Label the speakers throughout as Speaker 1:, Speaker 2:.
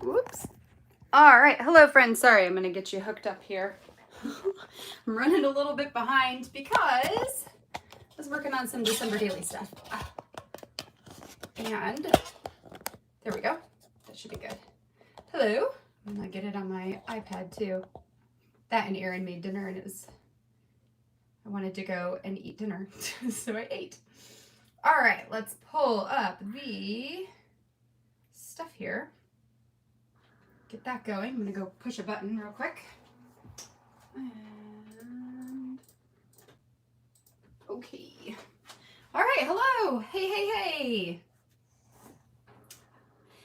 Speaker 1: Whoops. All right. Hello, friends. Sorry, I'm going to get you hooked up here. I'm running a little bit behind because I was working on some December daily stuff. And there we go. That should be good. Hello. I'm going to get it on my iPad too. That and Erin made dinner and I wanted to go and eat dinner. So I ate. All right. Let's pull up the stuff here. Get that going. I'm going to go push a button real quick. And okay. All right. Hello. Hey.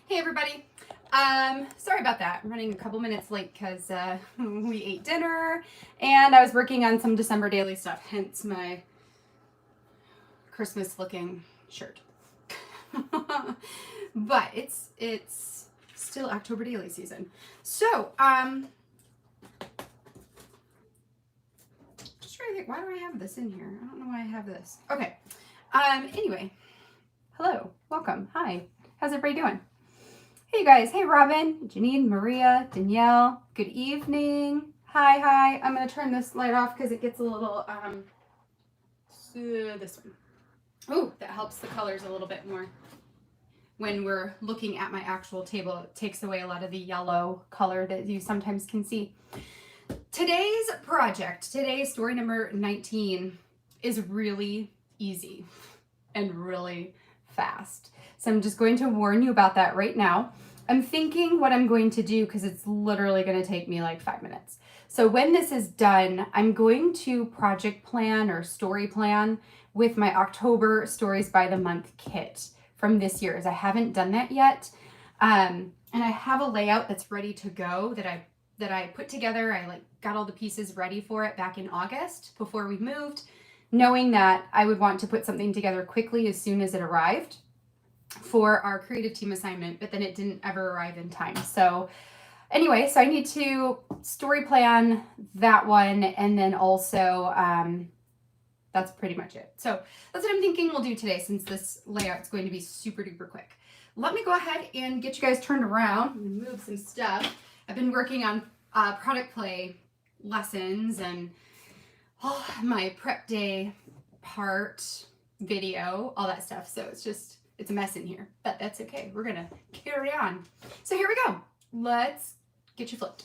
Speaker 1: Hey, everybody. Sorry about that. I'm running a couple minutes late because we ate dinner and I was working on some December daily stuff, hence my Christmas looking shirt. But it's still October daily season. So, just trying to think, why do I have this in here? I don't know why I have this. Okay. Anyway, hello, welcome, hi. How's everybody doing? Hey, you guys. Hey, Robin, Janine, Maria, Danielle. Good evening. Hi. I'm going to turn this light off because it gets a little, this one. Oh, that helps the colors a little bit more. When we're looking at my actual table, it takes away a lot of the yellow color that you sometimes can see. Today's project, today's story number 19, is really easy and really fast. So I'm just going to warn you about that right now. I'm thinking what I'm going to do, because it's literally going to take me like 5 minutes. So when this is done, I'm going to project plan or story plan with my October Stories by the Month kit from this year, as I haven't done that yet. And I have a layout that's ready to go that I put together. I got all the pieces ready for it back in August before we moved, knowing that I would want to put something together quickly as soon as it arrived for our creative team assignment, but then it didn't ever arrive in time. So anyway, so I need to story plan that one, and then also that's pretty much it. So that's what I'm thinking we'll do today, since this layout's going to be super duper quick. Let me go ahead and get you guys turned around and move some stuff. I've been working on product play lessons and my prep day part video, all that stuff. So it's a mess in here, but that's okay. We're gonna carry on. So here we go. Let's get you flipped.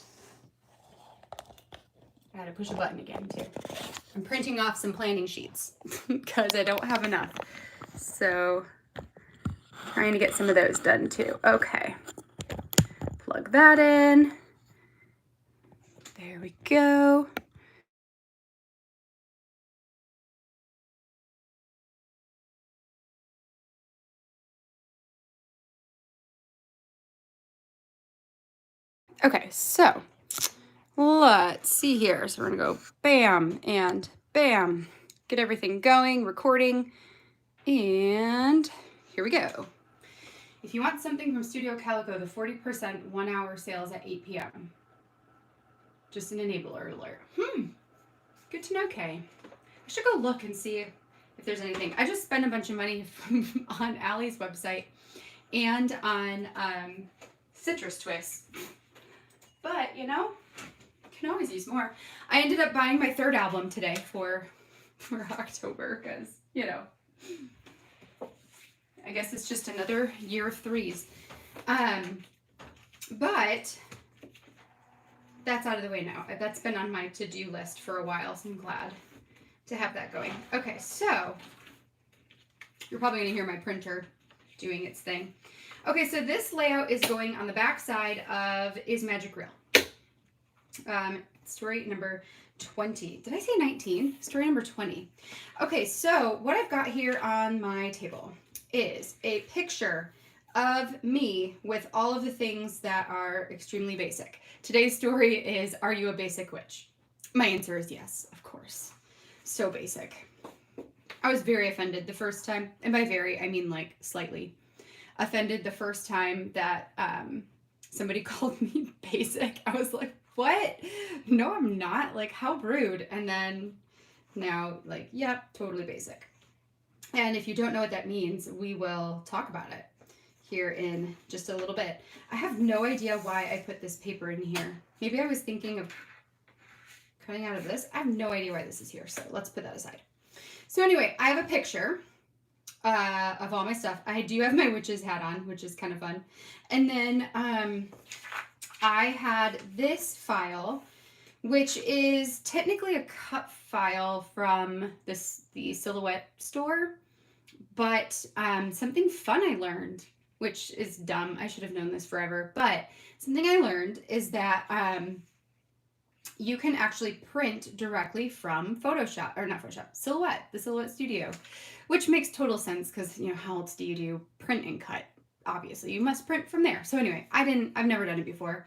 Speaker 1: I had to push a button again too. I'm printing off some planning sheets because I don't have enough. So trying to get some of those done too. Okay. Plug that in. There we go. Okay, so let's see here. So we're gonna go bam and bam. Get everything going, recording, and here we go. If you want something from Studio Calico, the 40% 1 hour sales at 8 p.m. Just an enabler alert. Good to know, Kay. I should go look and see if there's anything. I just spent a bunch of money on Allie's website and on Citrus Twist. But, you know, can always use more. I ended up buying my 3rd album today for October because, you know, I guess it's just another year of 3s. But that's out of the way now. That's been on my to-do list for a while, so I'm glad to have that going. Okay, so you're probably going to hear my printer doing its thing. Okay, so this layout is going on the back side of Is Magic Real? Story number 20. Did I say 19? Story number 20. Okay, so what I've got here on my table is a picture of me with all of the things that are extremely basic. Today's story is, are you a basic witch? My answer is yes, of course. So basic. I was very offended the first time, and by very, I mean like slightly offended the first time that somebody called me basic. I was like, what? No, I'm not. Like, how rude. And then now, like, yep, totally basic. And if you don't know what that means, we will talk about it here in just a little bit. I have no idea why I put this paper in here. Maybe I was thinking of cutting out of this. I have no idea why this is here, so let's put that aside. So anyway, I have a picture of all my stuff. I do have my witch's hat on, which is kind of fun. And then I had this file, which is technically a cut file from the Silhouette store, but something fun I learned, which is dumb. I should have known this forever, but something I learned is that you can actually print directly from Photoshop, or not Photoshop, Silhouette, the Silhouette Studio, which makes total sense because, you know, how else do you do print and cut? Obviously, you must print from there. So anyway, I've never done it before.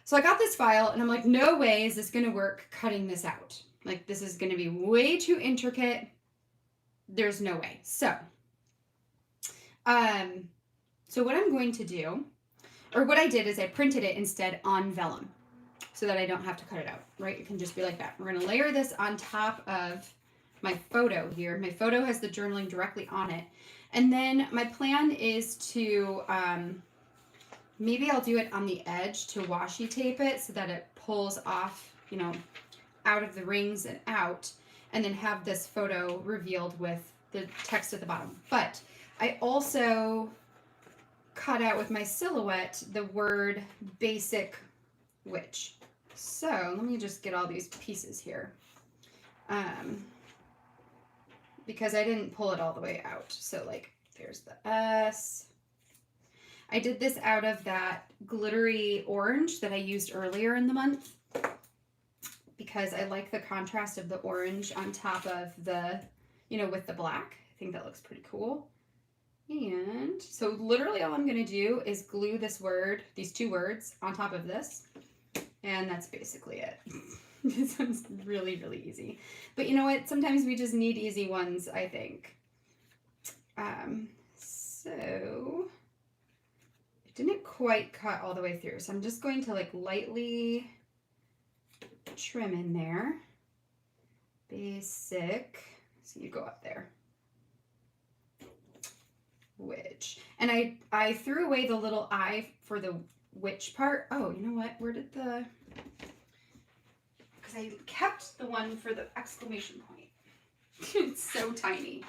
Speaker 1: So I got this file and I'm like, no way is this going to work cutting this out. Like, this is going to be way too intricate. There's no way. So what I'm going to do, or what I did is I printed it instead on vellum so that I don't have to cut it out, right? It can just be like that. We're going to layer this on top of my photo here. My photo has the journaling directly on it. And then my plan is to, maybe I'll do it on the edge to washi tape it so that it pulls off, you know, out of the rings and out, and then have this photo revealed with the text at the bottom. But I also cut out with my Silhouette the word basic witch. So let me just get all these pieces here. Because I didn't pull it all the way out. So like there's the S. I did this out of that glittery orange that I used earlier in the month because I like the contrast of the orange on top of the, you know, with the black. I think that looks pretty cool. And so literally all I'm going to do is glue this word, these two words on top of this. And that's basically it. This one's really, really easy. But you know what? Sometimes we just need easy ones, I think. So it didn't quite cut all the way through. So I'm just going to like lightly trim in there. Basic. So you go up there. Witch. And I threw away the little I for the witch part. Oh, you know what? Where did the... Because I kept the one for the exclamation point. It's so tiny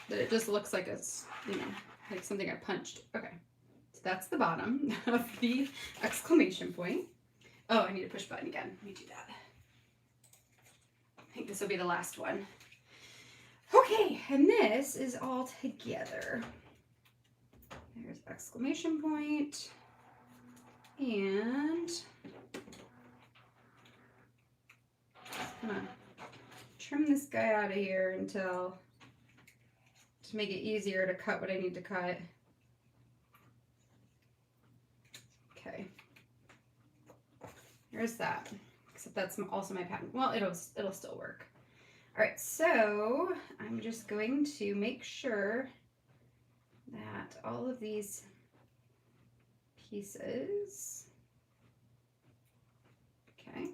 Speaker 1: that it just looks like it's, you know, like something I punched. Okay. So that's the bottom of the exclamation point. Oh, I need to push button again. Let me do that. I think this will be the last one. Okay, and this is all together. There's exclamation point. And I'm gonna trim this guy out of here until, to make it easier to cut what I need to cut. Okay. There's that. Except that's also my pattern. Well, it'll still work. All right, so I'm just going to make sure that all of these pieces, okay,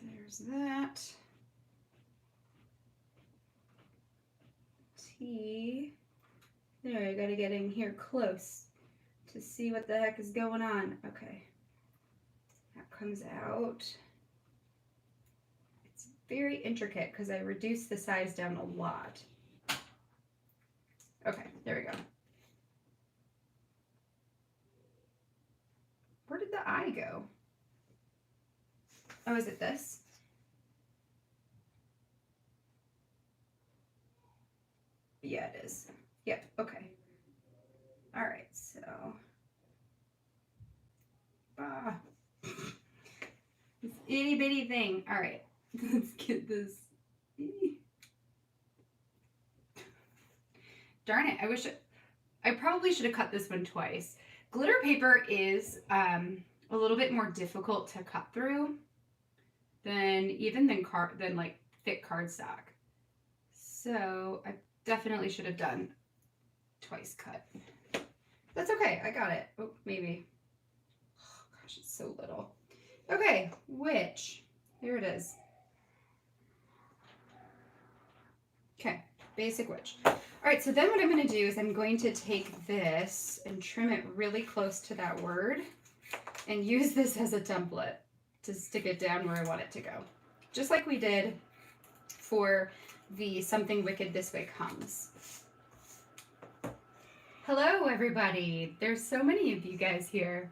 Speaker 1: there's that. T, there, I gotta get in here close to see what the heck is going on. Okay, that comes out. Very intricate because I reduced the size down a lot. Okay, there we go. Where did the eye go? Oh, is it this? Yeah, it is. Yep, okay. All right, so. This itty bitty thing. All right. Let's get this. Darn it, I probably should have cut this one twice. Glitter paper is a little bit more difficult to cut through than like thick cardstock. So I definitely should have done twice cut. That's okay, I got it. Oh, maybe. Oh gosh, it's so little. Okay, witch. Here it is. Okay, Basic witch. All right, so then what I'm going to do is I'm going to take this and trim it really close to that word and use this as a template to stick it down where I want it to go. Just like we did for the Something Wicked This Way Comes. Hello, everybody. There's so many of you guys here.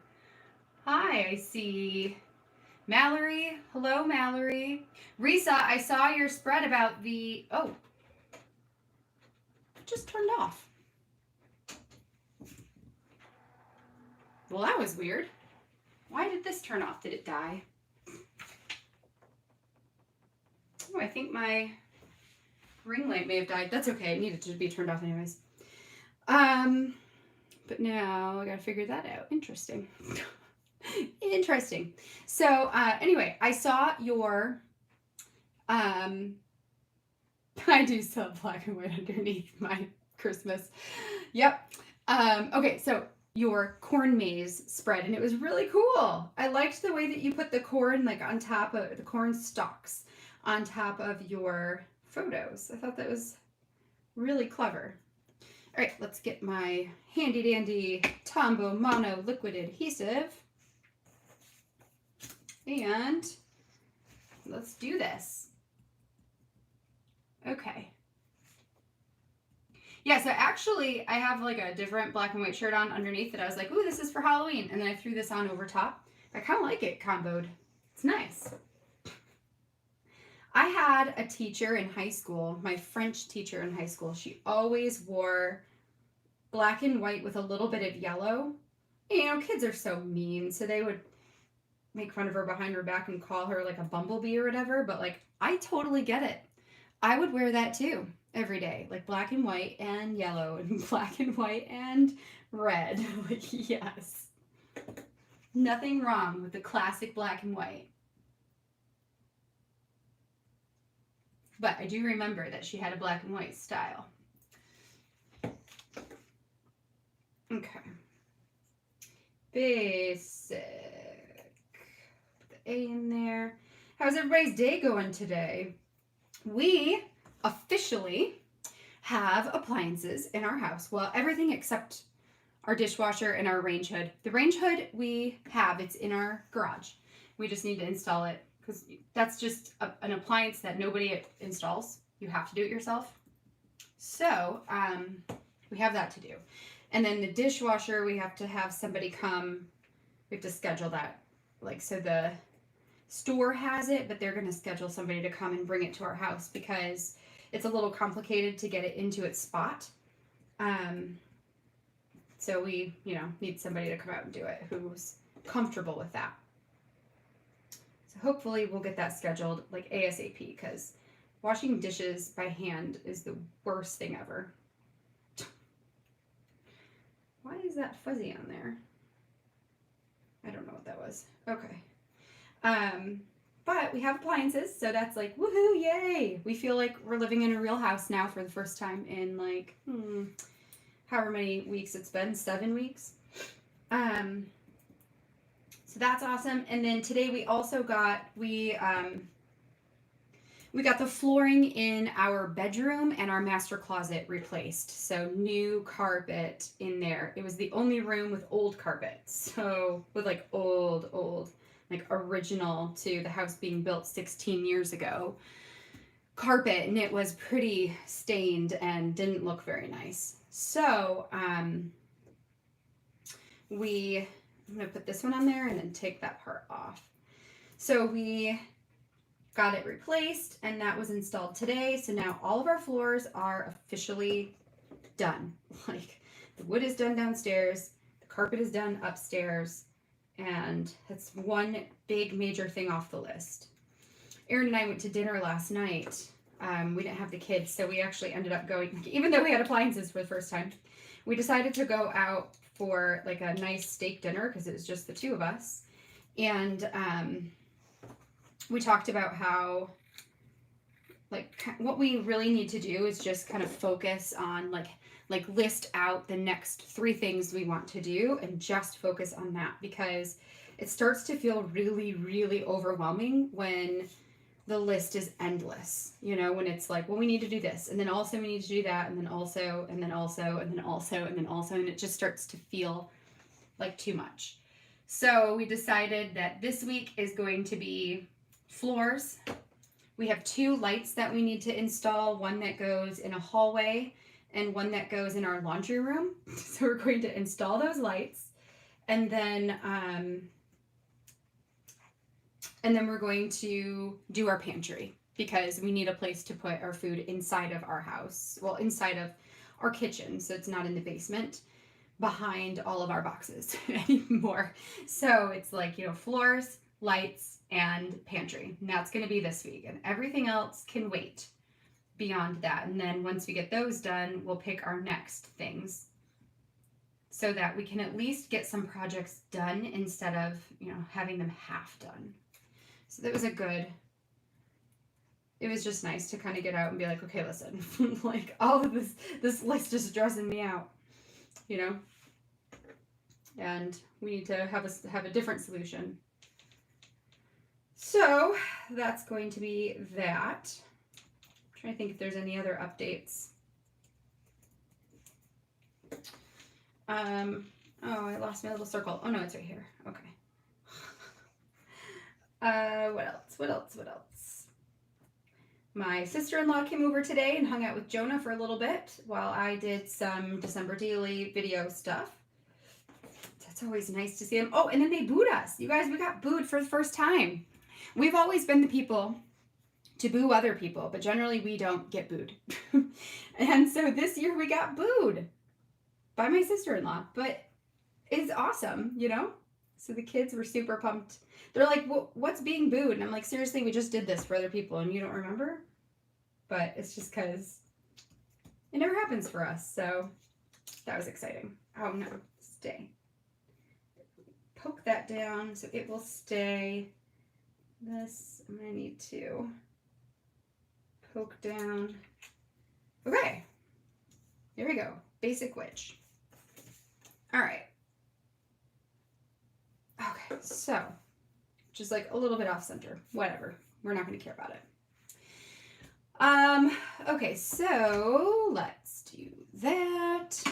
Speaker 1: Hi, I see Mallory. Hello, Mallory. Risa, I saw your spread about the... Oh, it just turned off. Well, that was weird. Why did this turn off? Did it die? Oh, I think my ring light may have died. That's okay. It needed to be turned off anyways. But now I gotta figure that out. Interesting. Interesting. So, anyway, I saw your, I do sell black and white underneath my Christmas. Yep. Okay, so your corn maze spread, and it was really cool. I liked the way that you put the corn, like on top of the corn stalks on top of your photos. I thought that was really clever. All right, let's get my handy dandy Tombow Mono liquid adhesive. And let's do this. Okay. Yeah, so actually I have like a different black and white shirt on underneath that I was like, ooh, this is for Halloween. And then I threw this on over top. I kind of like it comboed. It's nice. I had a teacher in high school, my French teacher in high school. She always wore black and white with a little bit of yellow. You know, kids are so mean, so they would make fun of her behind her back and call her like a bumblebee or whatever, but like, I totally get it. I would wear that too every day, like black and white and yellow and black and white and red. Like, yes. Nothing wrong with the classic black and white. But I do remember that she had a black and white style. Okay. Basic. Put the A in there. How's everybody's day going today? We officially have appliances in our house. Well, everything except our dishwasher and our range hood. The range hood we have, it's in our garage. We just need to install it because that's just an appliance that nobody installs. You have to do it yourself. So we have that to do. And then the dishwasher, we have to have somebody come. We have to schedule that. Like, so the store has it, but they're going to schedule somebody to come and bring it to our house because it's a little complicated to get it into its spot. So we, need somebody to come out and do it who's comfortable with that. So hopefully we'll get that scheduled like ASAP because washing dishes by hand is the worst thing ever. Why is that fuzzy on there? I don't know what that was. Okay. But we have appliances, so that's like, woohoo, yay! We feel like we're living in a real house now for the first time in like, however many weeks it's been, 7 weeks. So that's awesome. And then today we also got, we got the flooring in our bedroom and our master closet replaced. So new carpet in there. It was the only room with old carpet. So with like old, like original to the house being built 16 years ago carpet, and it was pretty stained and didn't look very nice. So I'm gonna put this one on there and then take that part off. So we got it replaced and that was installed today. So now all of our floors are officially done. Like the wood is done downstairs, the carpet is done upstairs, and that's one big major thing off the list. Erin and I went to dinner last night. We didn't have the kids, so we actually ended up going, even though we had appliances for the first time, we decided to go out for like a nice steak dinner because it was just the two of us. And we talked about how like what we really need to do is just kind of focus on like list out the next 3 things we want to do and just focus on that, because it starts to feel really, really overwhelming when the list is endless, you know, when it's like, well, we need to do this, and then also we need to do that, and then also, and then also, and then also, and then also, and it just starts to feel like too much. So we decided that this week is going to be floors. We have 2 lights that we need to install, one that goes in a hallway and one that goes in our laundry room. So we're going to install those lights, and then we're going to do our pantry, because we need a place to put our food inside of our house. Well, inside of our kitchen, so it's not in the basement behind all of our boxes anymore. So it's like, you know, floors, lights, and pantry. And that's going to be this week, and everything else can wait beyond that. And then once we get those done, we'll pick our next things, so that we can at least get some projects done instead of, you know, having them half done. So that was it was just nice to kind of get out and be like, okay, listen, like all of this list is stressing me out, you know, and we need to have a different solution. So that's going to be that. I'm trying to think if there's any other updates. Oh, I lost my little circle. Oh no, it's right here. Okay. What else? My sister-in-law came over today and hung out with Jonah for a little bit while I did some December Daily video stuff. That's always nice to see them. Oh, and then they booed us. You guys, we got booed for the first time. We've always been the people to boo other people, but generally we don't get booed. And so this year we got booed by my sister-in-law, but it's awesome, you know? So the kids were super pumped. They're like, well, what's being booed? And I'm like, seriously, we just did this for other people and you don't remember? But it's just because it never happens for us. So that was exciting. Oh no, stay. Poke that down so it will stay. This, I'm gonna need to poke down. Okay, here we go. Basic witch. All right. Okay, so just like a little bit off center, whatever. We're not going to care about it. Okay, so let's do that.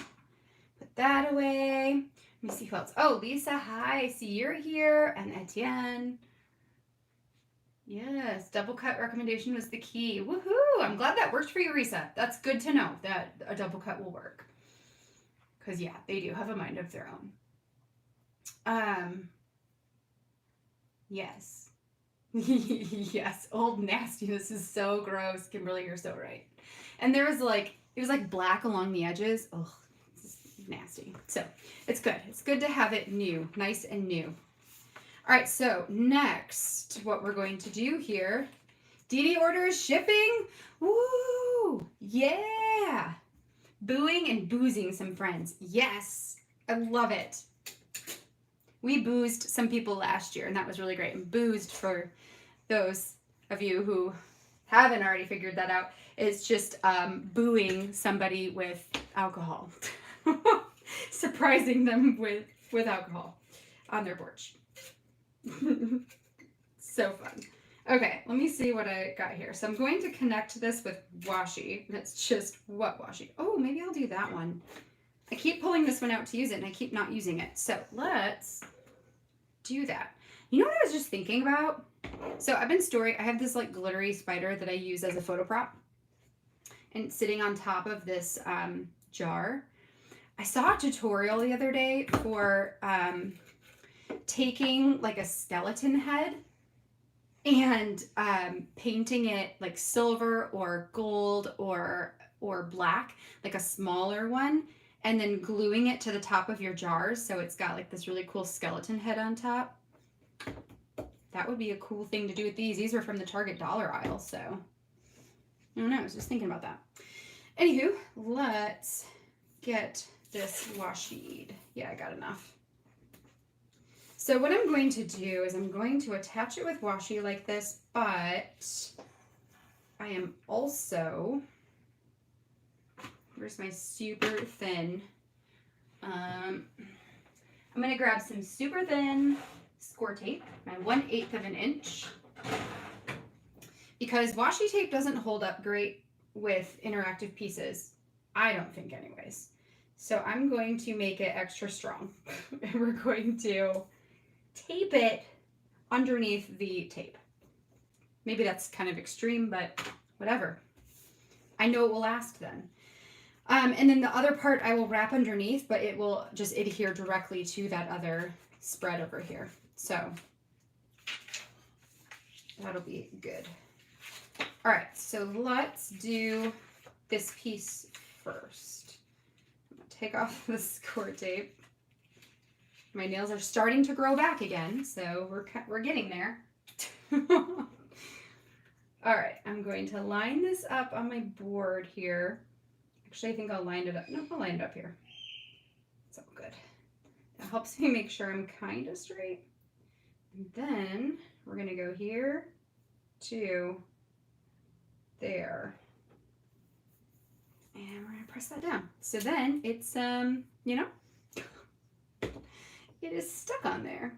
Speaker 1: Put that away. Let me see who else. Oh, Lisa, hi. I see you're here. And Etienne. Yes, double cut recommendation was the key. Woohoo! I'm glad that worked for you, Risa. That's good to know that a double cut will work. Because, yeah, they do have a mind of their own. Yes. Yes, old nastiness is so gross. Kimberly, you're so right. And there was like, it was like black along the edges. Ugh, it's nasty. So it's good. It's good to have it new, nice and new. All right, so next, what we're going to do here, DD orders shipping. Woo! Yeah! Booing and boozing some friends. Yes! I love it. We boozed some people last year, and that was really great. And boozed, for those of you who haven't already figured that out, is just booing somebody with alcohol. Surprising them with alcohol on their porch. So fun. Okay, let me see what I got here. So I'm going to connect this with washi. That's just what washi? Oh, maybe I'll do that one. I keep pulling this one out to use it, and I keep not using it. So let's do that. You know what I was just thinking about? So I have this like glittery spider that I use as a photo prop, and it's sitting on top of this jar. I saw a tutorial the other day for taking like a skeleton head and painting it like silver or gold or black, like a smaller one, and then gluing it to the top of your jars so it's got like this really cool skeleton head on top. That would be a cool thing to do with these. These are from the Target dollar aisle, so I don't know, I was just thinking about that. Anywho, let's get this washied. Yeah, I got enough. So what I'm going to do is I'm going to attach it with washi like this, but I am also, where's my super thin, I'm going to grab some super thin score tape, my 1/8 of an inch, because washi tape doesn't hold up great with interactive pieces. I don't think anyways. So I'm going to make it extra strong. And we're going to tape it underneath the tape. Maybe that's kind of extreme, but whatever. I know it will last then. And then the other part I will wrap underneath, but it will just adhere directly to that other spread over here. So that'll be good. All right, so let's do this piece first. I'm gonna take off the score tape. My nails are starting to grow back again, so we're getting there. All right, I'm going to line this up on my board here. Actually, I think I'll line it up. No, I'll line it up here. It's all good. That helps me make sure I'm kind of straight. And then we're gonna go here to there. And we're gonna press that down. So then it's, you know, it is stuck on there.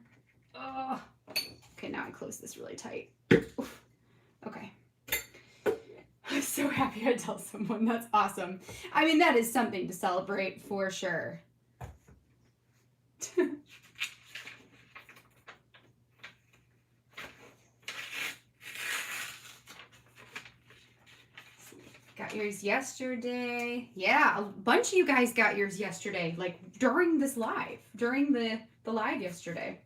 Speaker 1: Oh, okay, now I close this really tight. Oof. Okay. I'm so happy I tell someone. That's awesome. I mean, that is something to celebrate for sure. Got yours yesterday. Yeah, a bunch of you guys got yours yesterday, like during this live, during the live yesterday.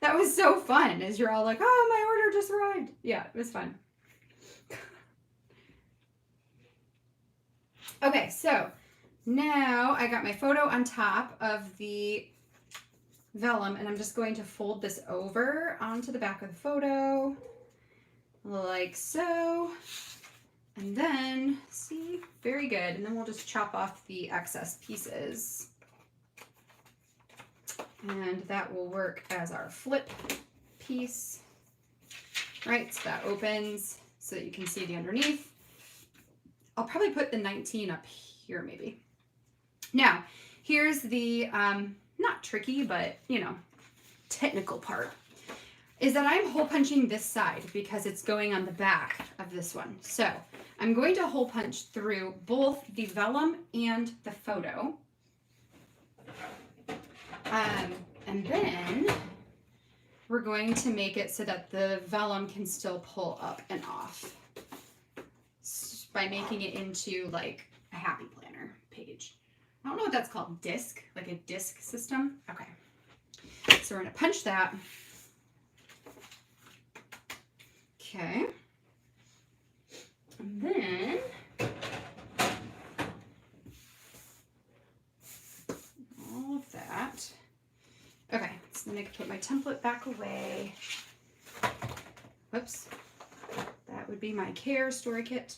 Speaker 1: That was so fun, as you're all like, oh, my order just arrived. Yeah, it was fun. Okay, so now I got my photo on top of the vellum, and I'm just going to fold this over onto the back of the photo, like so. And then, see, very good. And then we'll just chop off the excess pieces. And that will work as our flip piece, right? So that opens so that you can see the underneath. I'll probably put the 19 up here maybe. Now, here's the, not tricky, but, you know, technical part, is that I'm hole punching this side because it's going on the back of this one. So I'm going to hole punch through both the vellum and the photo. And then we're going to make it so that the vellum can still pull up and off by making it into like a happy planner page. I don't know what that's called, disc, like a disc system. Okay, so we're gonna punch that. Okay, and then all of that. Okay, so then I can put my template back away. Whoops, that would be my care story kit.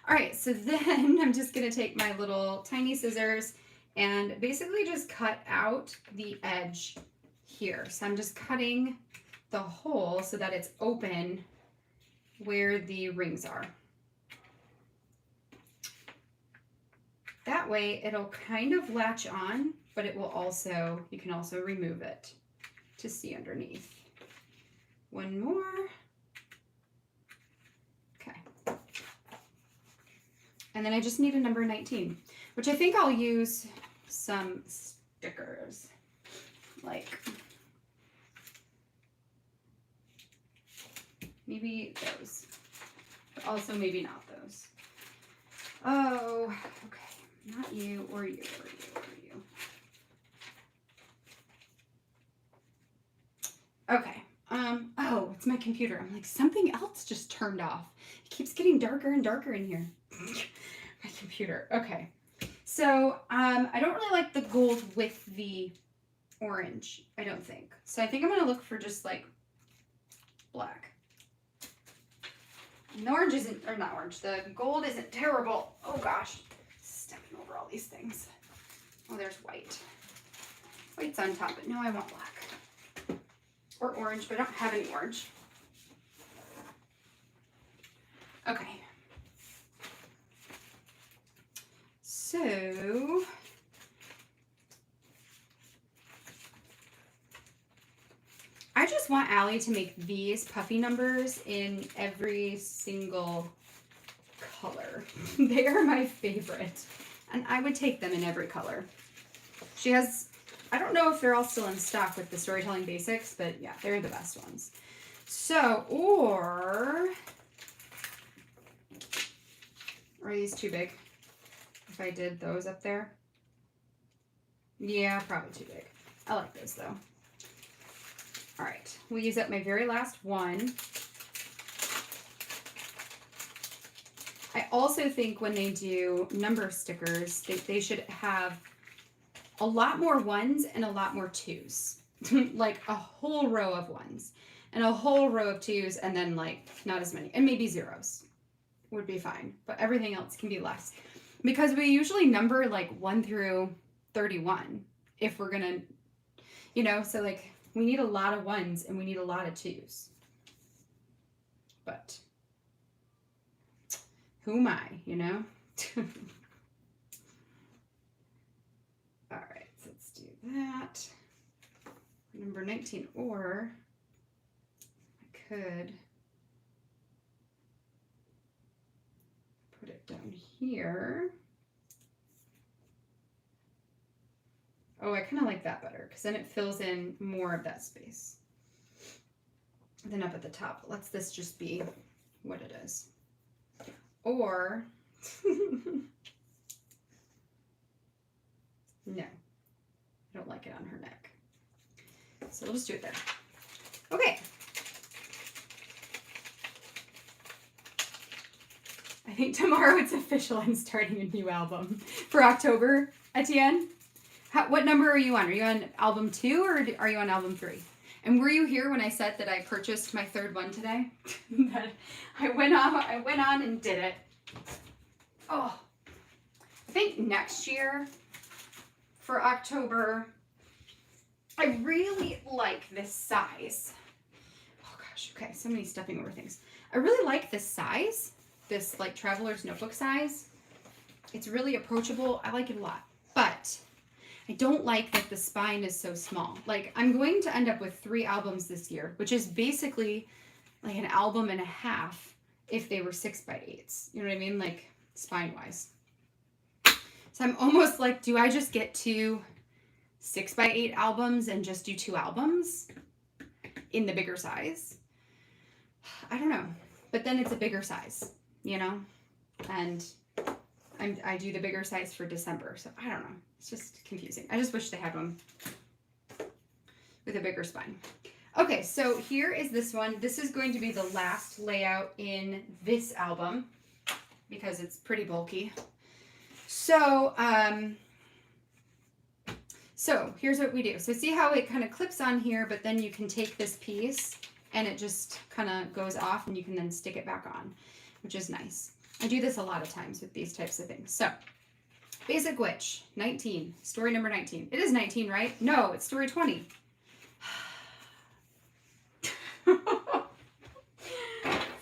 Speaker 1: All right, so then I'm just gonna take my little tiny scissors and basically just cut out the edge here. So I'm just cutting the hole so that it's open where the rings are. That way it'll kind of latch on, but it will also, you can also remove it to see underneath. One more. Okay. And then I just need a number 19, which I think I'll use some stickers, like maybe those, but also maybe not those. Oh, okay, not you or you or you or you. Okay, oh, it's my computer. I'm like, something else just turned off. It keeps getting darker and darker in here. My computer, okay. So, I don't really like the gold with the orange, I don't think. So I think I'm gonna look for just like black. And the orange isn't, or not orange, the gold isn't terrible. Oh gosh, stepping over all these things. Oh, there's white. White's on top, but no, I want black. Or orange, but I don't have any orange. Okay. So, I just always want Allie to make these puffy numbers in every single color. They are my favorite. And I would take them in every color. She has, I don't know if they're all still in stock with the Storytelling Basics, but yeah, they're the best ones. So, or are these too big? If I did those up there? Yeah, probably too big. I like those though. All right, we'll use up my very last one. I also think when they do number stickers, they should have a lot more ones and a lot more twos. Like a whole row of ones and a whole row of twos, and then like not as many, and maybe zeros would be fine, but everything else can be less, because we usually number like 1 through 31 if we're gonna, you know, so like we need a lot of ones and we need a lot of twos. But who am I, you know? All right, so let's do that. Number 19, or I could put it down here. Oh, I kind of like that better because then it fills in more of that space than up at the top. Let's this just be what it is. Or, no, I don't like it on her neck. So we'll just do it there. Okay. I think tomorrow it's official. I'm starting a new album for October, Etienne. What number are you on? Are you on album 2 or are you on album 3? And were you here when I said that I purchased my 3rd one today? That I went on and did it. Oh, I think next year for October, I really like this size. Oh gosh, okay, so many stepping over things. I really like this size, this like traveler's notebook size. It's really approachable. I like it a lot, but I don't like that the spine is so small. Like, I'm going to end up with 3 albums this year, which is basically like an album and a half if they were 6x8s. You know what I mean? Like, spine-wise. So I'm almost like, do I just get 2 6x8 albums and just do 2 albums in the bigger size? I don't know. But then it's a bigger size, you know? And I do the bigger size for December, so I don't know. It's just confusing. I just wish they had one with a bigger spine. Okay, so here is this one. This is going to be the last layout in this album because it's pretty bulky. So, so here's what we do. So see how it kind of clips on here, but then you can take this piece and it just kind of goes off and you can then stick it back on, which is nice. I do this a lot of times with these types of things. So, Basic Witch, 19, story number 19. It is 19, right? No, it's story 20.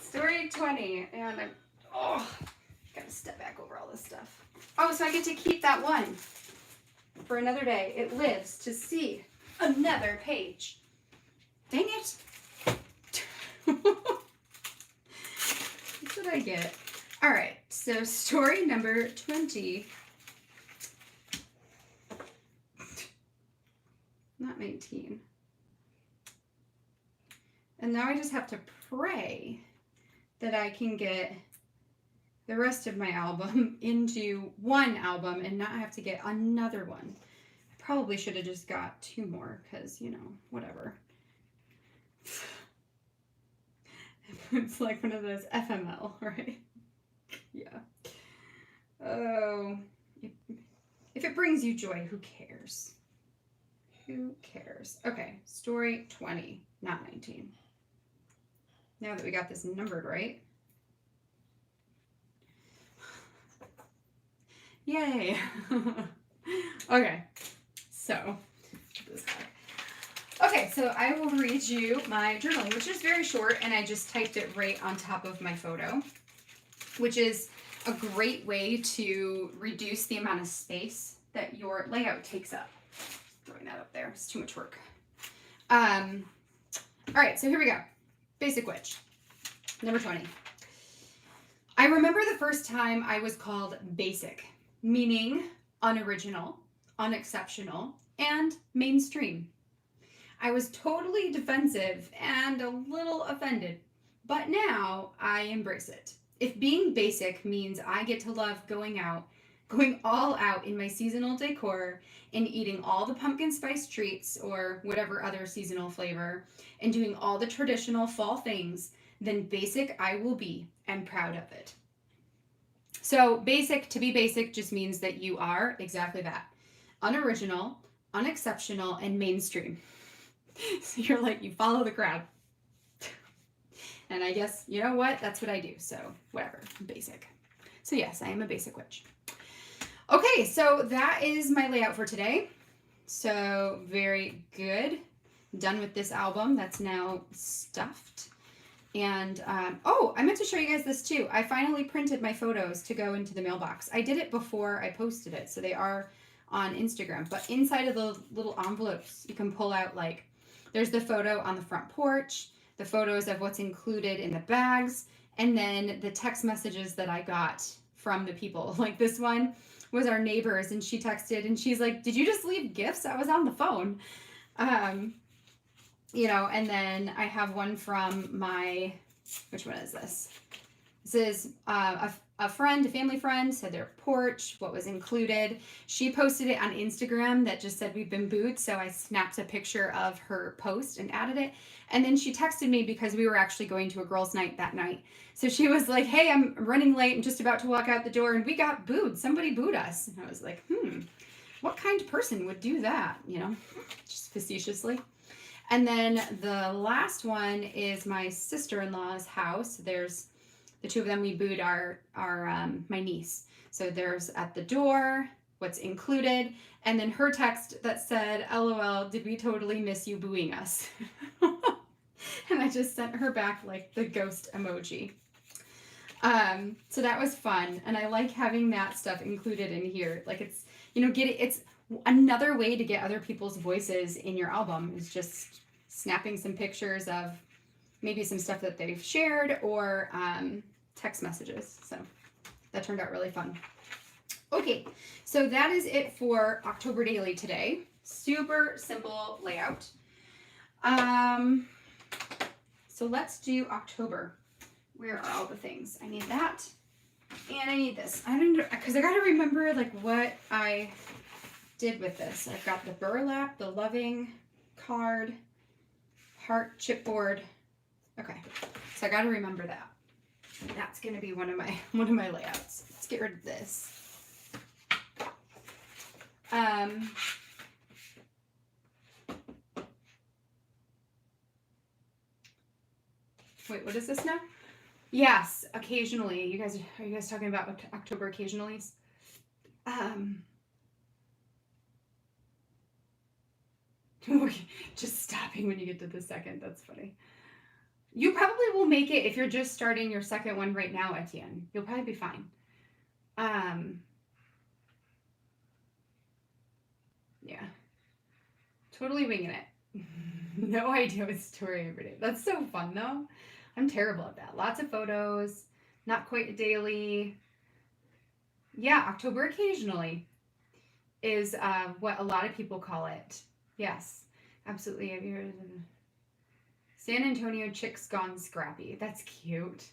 Speaker 1: Story 20, and I'm, gotta step back over all this stuff. Oh, so I get to keep that one for another day. It lives to see another page. Dang it. That's what I get. All right, so story number 20. Not 19. And now I just have to pray that I can get the rest of my album into one album and not have to get another one. I probably should have just got 2 more because, you know, whatever. It's like one of those FML, right? Yeah. Oh, if it brings you joy, who cares? Who cares? Okay, story 20, not 19. Now that we got this numbered right. Yay. Okay, so put this back. Okay, so I will read you my journaling, which is very short, and I just typed it right on top of my photo, which is a great way to reduce the amount of space that your layout takes up. Throwing that up there, it's too much work. All right, so here we go. Basic witch, number 20. I remember the first time I was called basic, meaning unoriginal, unexceptional, and mainstream. I was totally defensive and a little offended, but now I embrace it. If being basic means I get to love going all out in my seasonal decor and eating all the pumpkin spice treats or whatever other seasonal flavor and doing all the traditional fall things, then basic I will be and proud of it. So basic, to be basic just means that you are exactly that. Unoriginal, unexceptional, and mainstream. So you're like, you follow the crowd. And I guess, you know what? That's what I do. So whatever, basic. So yes, I am a basic witch. Okay, so that is my layout for today. So very good. Done with this album that's now stuffed. And, oh, I meant to show you guys this too. I finally printed my photos to go into the mailbox. I did it before I posted it, so they are on Instagram. But inside of the little envelopes, you can pull out, like, there's the photo on the front porch, the photos of what's included in the bags, and then the text messages that I got from the people. Like this one was our neighbors, and she texted, and she's like, "Did you just leave gifts? I was on the phone." You know, and then I have one from my, which one is this? This is a friend, a family friend, said their porch, what was included. She posted it on Instagram that just said we've been booed, so I snapped a picture of her post and added it. And then she texted me because we were actually going to a girls' night that night. So she was like, "Hey, I'm running late. I'm just about to walk out the door, and we got booed. Somebody booed us." And I was like, what kind of person would do that? You know, just facetiously. And then the last one is my sister-in-law's house. There's the two of them. We booed our my niece. So there's at the door what's included, and then her text that said, "LOL, did we totally miss you booing us?" And I just sent her back like the ghost emoji. So that was fun, and I like having that stuff included in here. Like it's, you know, it's another way to get other people's voices in your album is just snapping some pictures of maybe some stuff that they've shared or text messages. So that turned out really fun. Okay, so that is it for October Daily today. Super simple layout. So let's do October. Where are all the things? I need that, and I need this. I don't know, because I gotta remember like what I did with this. I've got the burlap, the loving card, heart chipboard. Okay, so I gotta remember that. That's gonna be one of my layouts. Let's get rid of this. Wait, what is this now? Yes, occasionally. Are you guys talking about October occasionallys? Just stopping when you get to the second. That's funny. You probably will make it if you're just starting your second one right now, Etienne. You'll probably be fine. Yeah. Totally winging it. No idea what story every day. That's so fun though. I'm terrible at that. Lots of photos, not quite a daily. Yeah, October occasionally is what a lot of people call it. Yes, absolutely. Have you heard of San Antonio Chicks Gone Scrappy? That's cute.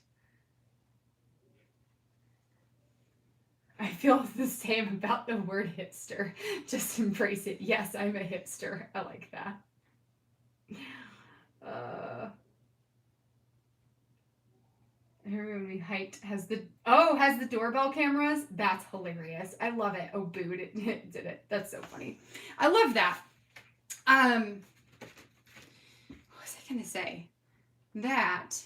Speaker 1: I feel the same about the word hipster. Just embrace it. Yes, I'm a hipster. I like that. Everyone we hiked has the doorbell cameras. That's hilarious. I love it. Oh, booed it. It did it. That's so funny. I love that. What was I gonna say? That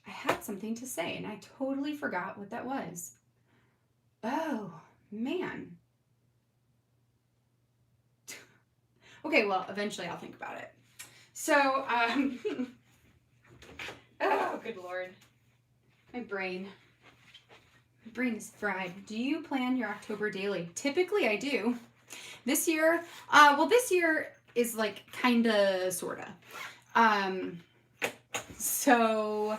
Speaker 1: I had something to say and I totally forgot what that was. Oh man. Okay, well, eventually I'll think about it. So, oh, good Lord. My brain is fried. Do you plan your October daily? Typically I do. This year, is like kinda sorta. So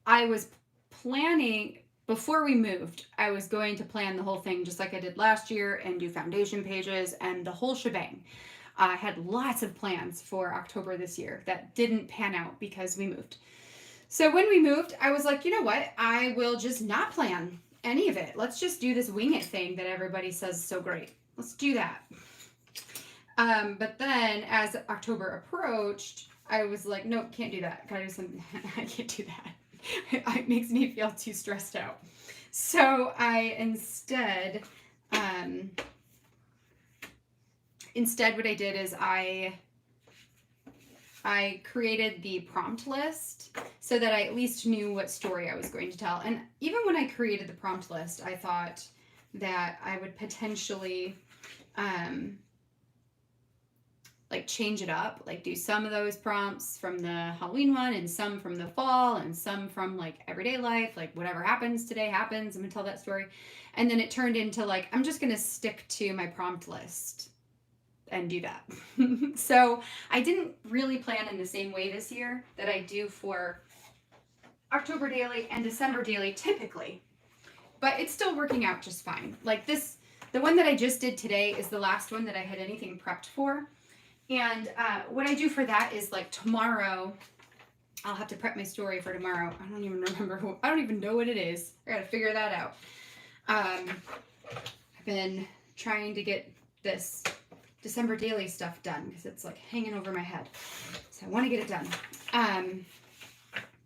Speaker 1: I was planning, before we moved, I was going to plan the whole thing just like I did last year and do foundation pages and the whole shebang. I had lots of plans for October this year that didn't pan out because we moved. So when we moved, I was like, you know what? I will just not plan any of it. Let's just do this wing it thing that everybody says is so great. Let's do that. But then as October approached, I was like, nope, can't do that. Gotta do something. I can't do that. It makes me feel too stressed out. So I instead what I did is I created the prompt list so that I at least knew what story I was going to tell. And even when I created the prompt list, I thought that I would potentially like change it up, like do some of those prompts from the Halloween one and some from the fall and some from like everyday life, like whatever happens today happens. I'm gonna tell that story. And then it turned into like, I'm just gonna stick to my prompt list and do that. So I didn't really plan in the same way this year that I do for October daily and December daily typically, but it's still working out just fine. Like this, the one that I just did today is the last one that I had anything prepped for. And what I do for that is like tomorrow, I'll have to prep my story for tomorrow. I don't even remember I don't even know what it is. I gotta figure that out. I've been trying to get this December daily stuff done because it's like hanging over my head. So I want to get it done.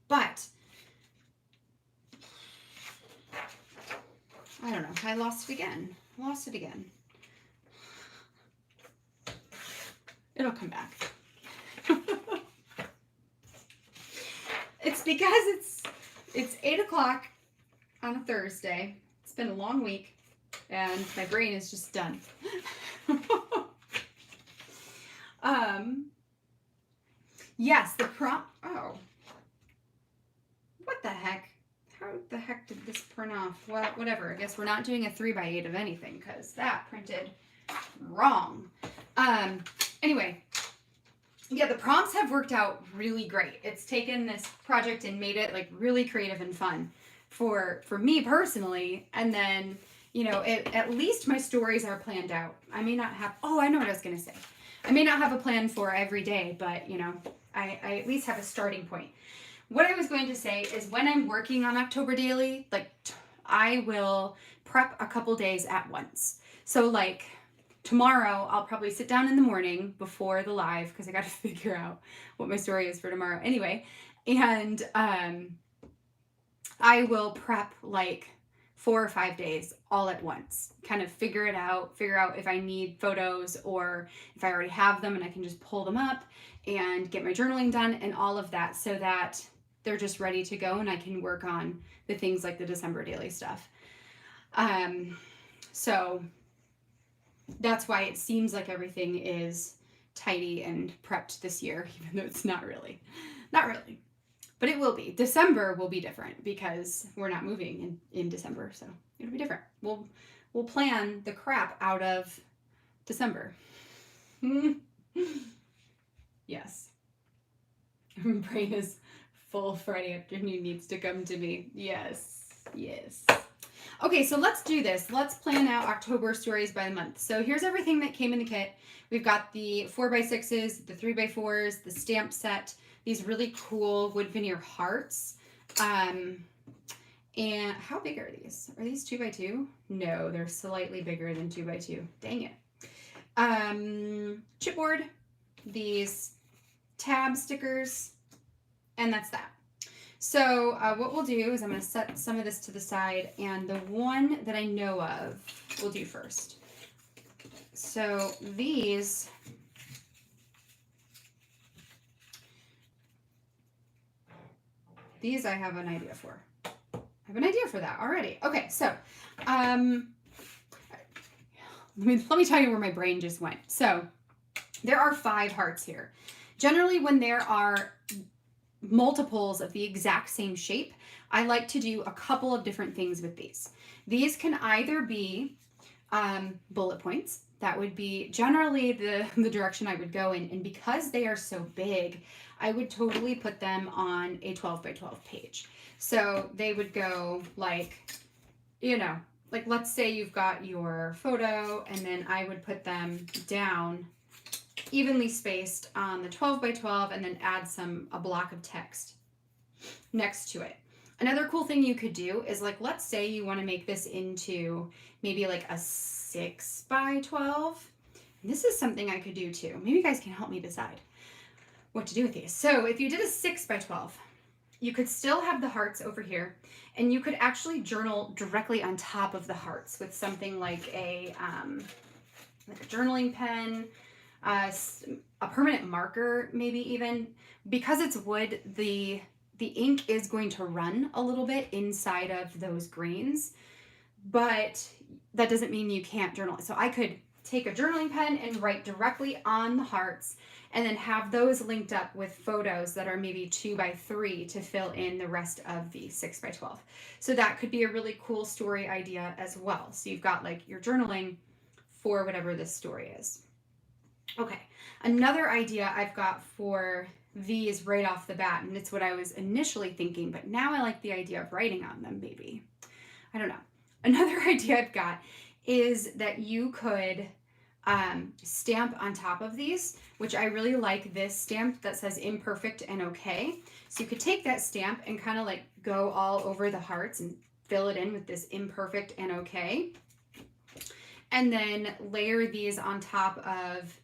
Speaker 1: But I don't know. I lost it again. It'll come back. It's because it's 8 o'clock on a Thursday. It's been a long week and my brain is just done. Yes, the prompt. Oh, what the heck? How the heck did this print off? Well, whatever. I guess we're not doing a 3x8 of anything because that printed wrong. Anyway, yeah, the prompts have worked out really great. It's taken this project and made it like really creative and fun for me personally. And then, you know, at least my stories are planned out. I may not have, oh, I know what I was going to say. I may not have a plan for every day, but you know, I at least have a starting point. What I was going to say is when I'm working on October daily, like I will prep a couple days at once. So like tomorrow, I'll probably sit down in the morning before the live because I got to figure out what my story is for tomorrow anyway. And I will prep like 4 or 5 days all at once, kind of figure out if I need photos or if I already have them and I can just pull them up and get my journaling done and all of that so that they're just ready to go and I can work on the things like the December daily stuff. So that's why it seems like everything is tidy and prepped this year, even though it's not really. But it will be. December will be different because we're not moving in December, so it'll be different. We'll plan the crap out of December. Yes. My brain is full. Friday afternoon needs to come to me. Yes. Okay, so let's do this. Let's plan out October stories by the month. So here's everything that came in the kit. We've got the 4x6s, the 3x4s, the stamp set, these really cool wood veneer hearts. And how big are these? Are these 2x2? No, they're slightly bigger than 2x2. Dang it. Chipboard, these tab stickers, and that's that. So what we'll do is I'm going to set some of this to the side, and the one that I know of we'll do first. So these I have an idea for. I have an idea for that already. Okay, so let me tell you where my brain just went. So there are 5 hearts here. Generally, when there are multiples of the exact same shape, I like to do a couple of different things with these. These can either be bullet points. That would be generally the direction I would go in. And because they are so big, I would totally put them on a 12 by 12 page. So they would go like, you know, like let's say you've got your photo, and then I would put them down evenly spaced on the 12 by 12 and then add a block of text next to it. Another cool thing you could do is, like, let's say you want to make this into maybe like a 6 by 12. And this is something I could do too. Maybe you guys can help me decide what to do with these. So if you did a 6 by 12, you could still have the hearts over here, and you could actually journal directly on top of the hearts with something like a journaling pen, a permanent marker, maybe even. Because it's wood, the ink is going to run a little bit inside of those grains, but that doesn't mean you can't journal. So I could take a journaling pen and write directly on the hearts, and then have those linked up with photos that are maybe 2 by 3 to fill in the rest of the 6 by 12. So that could be a really cool story idea as well. So you've got like your journaling for whatever this story is. Okay, another idea I've got for these right off the bat, and it's what I was initially thinking, but now I like the idea of writing on them, maybe. I don't know. Another idea I've got is that you could stamp on top of these, which I really like this stamp that says imperfect and okay. So you could take that stamp and kind of like go all over the hearts and fill it in with this imperfect and okay. And then layer these on top of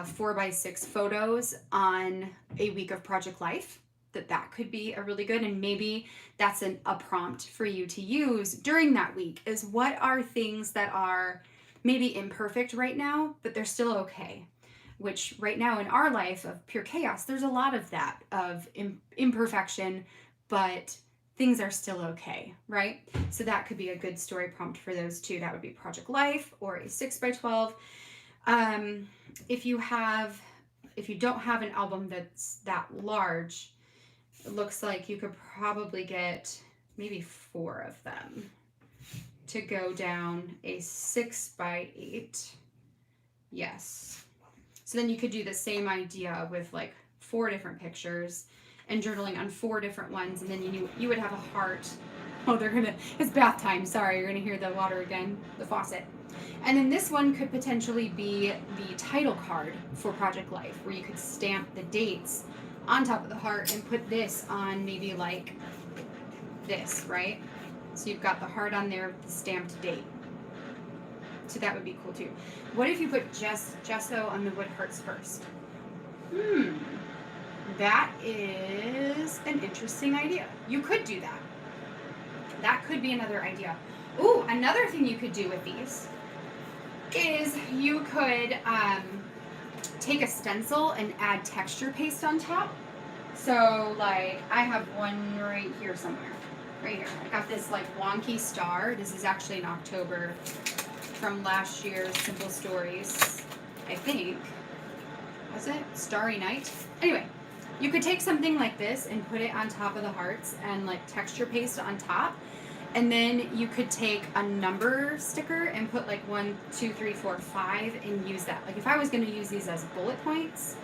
Speaker 1: 4 by 6 photos on a week of project life. That could be a really good, and maybe that's a prompt for you to use during that week, is what are things that are maybe imperfect right now, but they're still okay. Which right now in our life of pure chaos, there's a lot of that, of imperfection, but things are still okay, right? So that could be a good story prompt for those two. That would be project life or a 6 by 12. If you don't have an album that's that large, it looks like you could probably get maybe 4 of them to go down a 6 by 8. Yes. So then you could do the same idea with like 4 different pictures and journaling on 4 different ones, and then you would have a heart. Oh, it's bath time. Sorry, you're gonna hear the water again, the faucet. And then this one could potentially be the title card for Project Life, where you could stamp the dates on top of the heart and put this on maybe like this, right? So you've got the heart on there with the stamped date. So that would be cool too. What if you put gesso on the wood hearts first? That is an interesting idea. You could do that. That could be another idea. Ooh, another thing you could do with these is you could take a stencil and add texture paste on top. So like I have one right here somewhere. Right here. I got this like wonky star. This is actually in October from last year's Simple Stories, I think. Was it? Starry Night? Anyway, you could take something like this and put it on top of the hearts and like texture paste on top. And then you could take a number sticker and put like 1, 2, 3, 4, 5 and use that. Like if I was going to use these as bullet points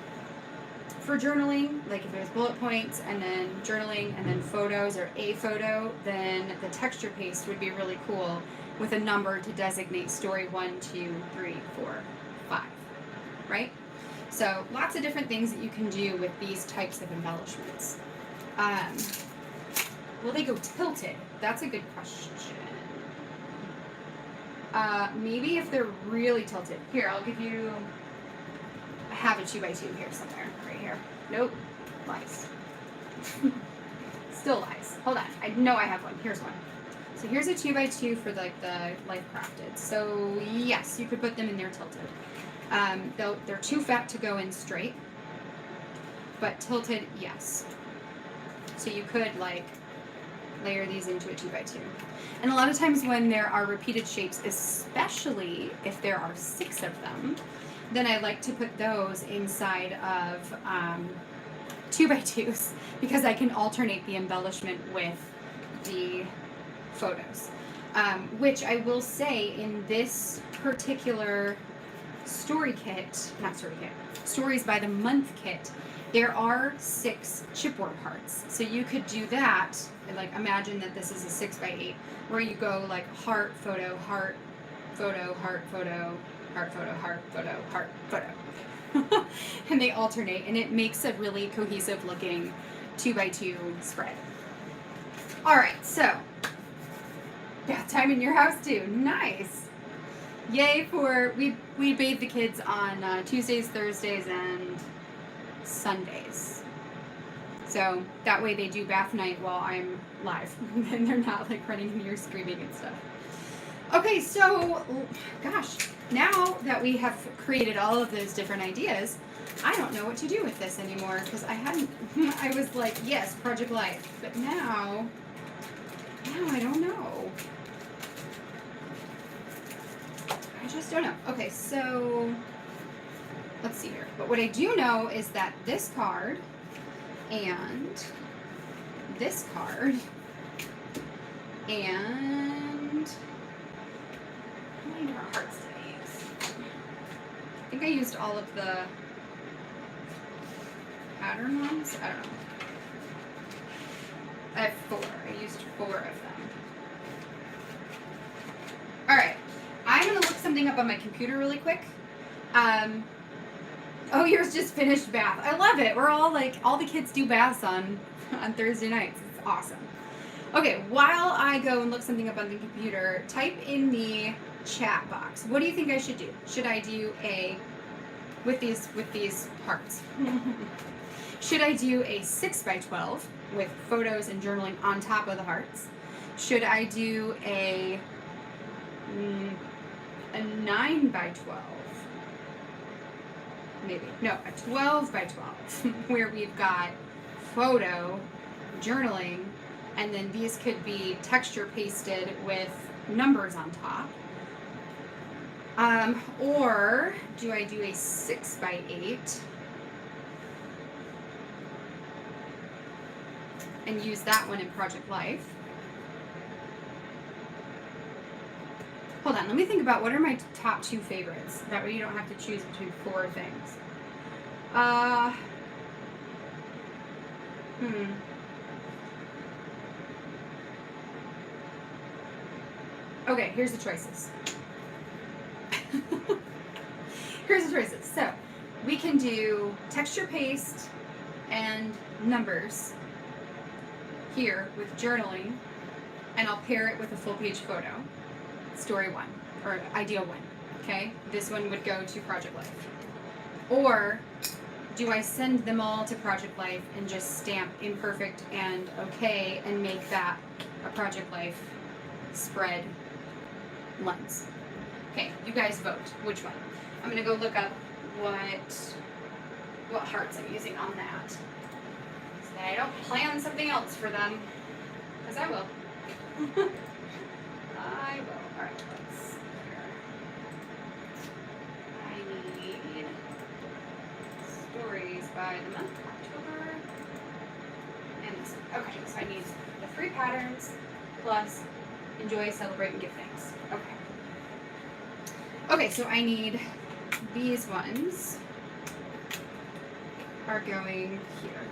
Speaker 1: for journaling, like if it was bullet points and then journaling and then photos or a photo, then the texture paste would be really cool with a number to designate story 1, 2, 3, 4, 5, right? So lots of different things that you can do with these types of embellishments. Will they go tilted? That's a good question. Maybe if they're really tilted. Here, I'll give you, I have a 2 by 2 here somewhere, right here. Nope, lies. Still lies. Hold on, I know I have one. Here's one. So here's a 2 by 2 for like the Life Crafted. So yes, you could put them in there tilted. They're too fat to go in straight, but tilted, yes. So you could like layer these into a 2 by 2. And a lot of times when there are repeated shapes, especially if there are 6 of them, then I like to put those inside of 2 by 2s because I can alternate the embellishment with the photos. Which I will say in this particular story kit, not story kit, stories by the month kit, there are 6 chipboard hearts. So you could do that, and like imagine that this is a 6x8, where you go like heart, photo, heart, photo, heart, photo, heart, photo, heart, photo, heart, photo. And they alternate, and it makes a really cohesive looking 2x2 spread. All right, so bath time in your house too. Nice. Yay for, we bathe the kids on Tuesdays, Thursdays, and Sundays. So that way they do bath night while I'm live. And they're not like running in here screaming and stuff. Okay, so, gosh, now that we have created all of those different ideas, I don't know what to do with this anymore, because I was like, yes, Project Life, but now I don't know. I just don't know. Okay, so let's see here. But what I do know is that this card and this card and how many more hearts did I use? I think I used all of the pattern ones. I don't know. I have 4. I used 4 of them. All right. I'm going to look something up on my computer really quick. Oh, yours just finished bath. I love it. We're all like, all the kids do baths on Thursday nights. It's awesome. Okay, while I go and look something up on the computer, type in the chat box. What do you think I should do? Should I do with these hearts? Should I do a 6x12 with photos and journaling on top of the hearts? Should I do a 9x12? Maybe. No, a 12x12 where we've got photo, journaling, and then these could be texture pasted with numbers on top. Or do I do a 6x8 and use that one in Project Life? Hold on, let me think about what are my top 2 favorites. That way you don't have to choose between 4 things. Okay, here's the choices. Here's the choices. So, we can do texture paste and numbers here with journaling, and I'll pair it with a full page photo. Story 1, or ideal 1, okay? This one would go to Project Life. Or do I send them all to Project Life and just stamp imperfect and okay and make that a Project Life spread lens? Okay, you guys vote. Which one? I'm gonna go look up what hearts I'm using on that. So that I don't plan something else for them, because I will. I will. All right, let's see here. I need stories by the month, October, and this one. Okay, so I need the 3 patterns plus enjoy, celebrate, and give thanks. Okay. Okay, so I need these ones are going here.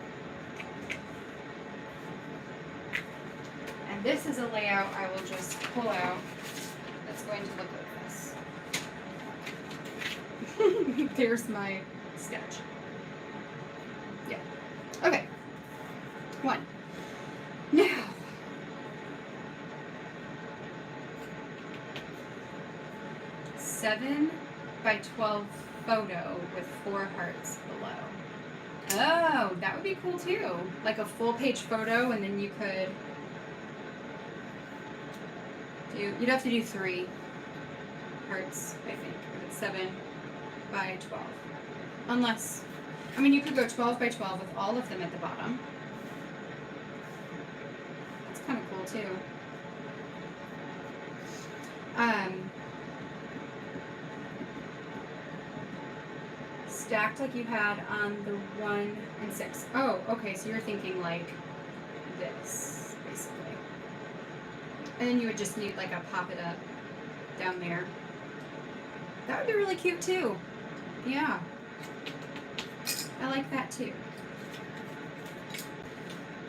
Speaker 1: And this is a layout I will just pull out that's going to look like this. There's my sketch. Yeah. Okay. 1. Now. Seven by 12 photo with 4 hearts below. Oh, that would be cool too. Like a full page photo, and then you could you'd have to do 3 hearts, I think, if it's 7 by 12. Unless, I mean, you could go 12 by 12 with all of them at the bottom. That's kind of cool too. Stacked like you had on the 1 and 6. Oh, okay, so you're thinking like this, basically. And then you would just need like a pop it up down there. That would be really cute too. Yeah. I like that too.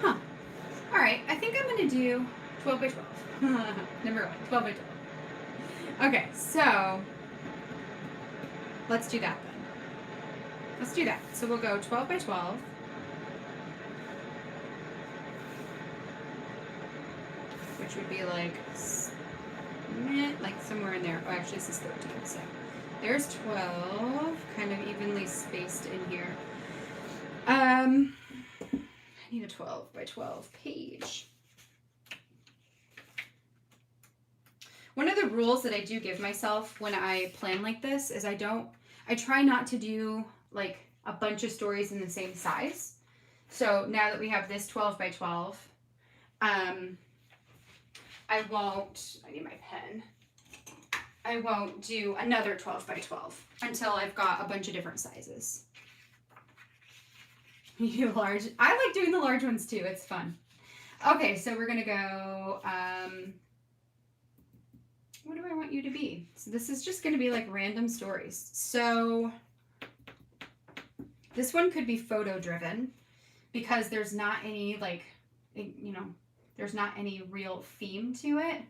Speaker 1: Huh. All right, I think I'm gonna do 12 by 12. Number 1, 12 by 12. Okay, so let's do that then. Let's do that. So we'll go 12 by 12. Which would be like somewhere in there. Oh, actually this is 13, so there's 12, kind of evenly spaced in here. I need a 12 by 12 page. One of the rules that I do give myself when I plan like this is I try not to do like a bunch of stories in the same size. So now that we have this 12 by 12, I need my pen. I won't do another 12 by 12 until I've got a bunch of different sizes. You large. I like doing the large ones too. It's fun. Okay, so we're gonna go, what do I want you to be? So this is just gonna be like random stories. So this one could be photo driven because there's not any like, you know, there's not any real theme to it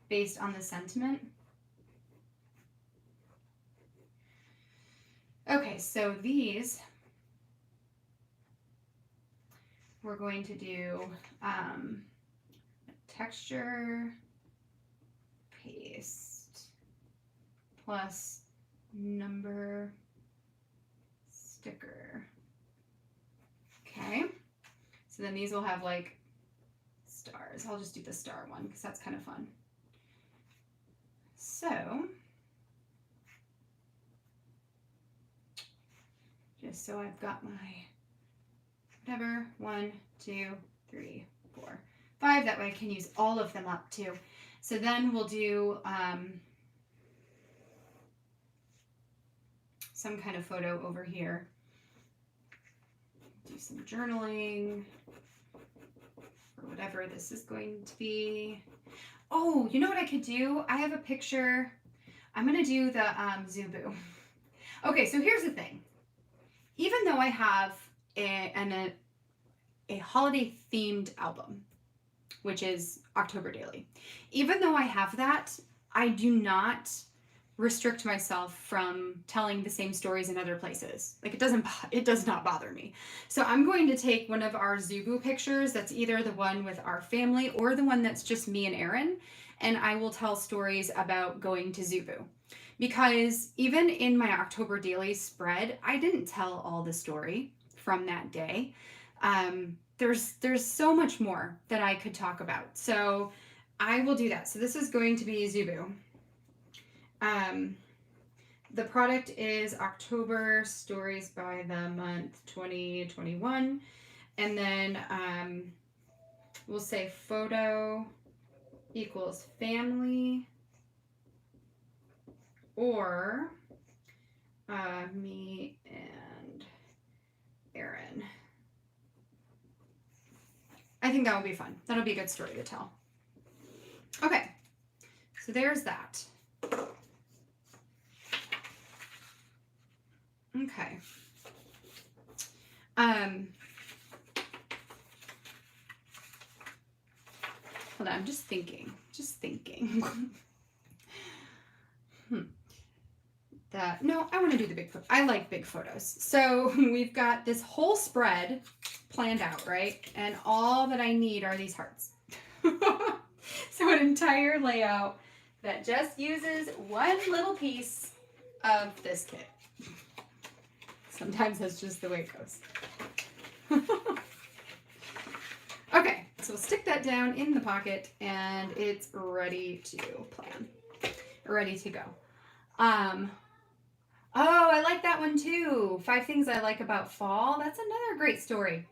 Speaker 1: based on the sentiment. Okay, so these we're going to do texture paste plus number sticker. Okay, so then these will have like stars. I'll just do the star one because that's kind of fun. So just so I've got my whatever, 1, 2, 3, 4, 5. That way I can use all of them up too. So then we'll do some kind of photo over here. Do some journaling or whatever this is going to be. Oh, you know what I could do? I have a picture. I'm going to do the Zubu. Okay, so here's the thing. Even though I have a holiday themed album, which is October Daily, even though I have that, I do not restrict myself from telling the same stories in other places. Like it does not bother me. So I'm going to take one of our Zubu pictures that's either the one with our family or the one that's just me and Aaron, and I will tell stories about going to Zubu. Because even in my October Daily spread, I didn't tell all the story from that day. There's so much more that I could talk about. So I will do that. So this is going to be Zubu. The product is October Stories by the Month 2021. And then we'll say photo equals family or me and Aaron. I think that will be fun. That'll be a good story to tell. Okay, so there's that. Okay. Hold on, I'm just thinking. No, I want to do the big photo. I like big photos. So we've got this whole spread planned out, right? And all that I need are these hearts. So an entire layout that just uses one little piece of this kit. Sometimes that's just the way it goes. Okay, so we'll stick that down in the pocket and it's ready to plan. Ready to go. Oh, I like that one too. 5 things I like about fall. That's another great story.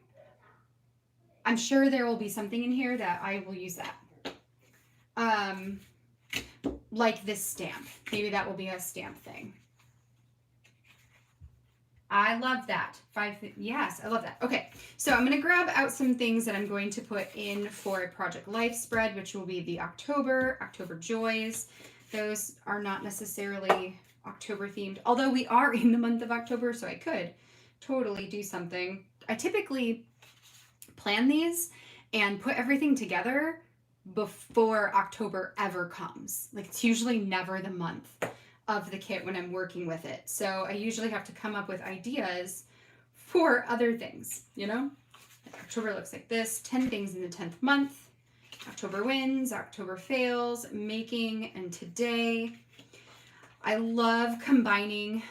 Speaker 1: I'm sure there will be something in here that I will use that. Like this stamp. Maybe that will be a stamp thing. I love that. Yes, I love that. Okay, so I'm going to grab out some things that I'm going to put in for a Project Life spread, which will be the October Joys. Those are not necessarily October themed, although we are in the month of October, so I could totally do something. I typically plan these and put everything together before October ever comes. Like, it's usually never the month of the kit when I'm working with it. So I usually have to come up with ideas for other things, you know? October looks like this, 10 things in the 10th month. October wins, October fails, making, and today. I love combining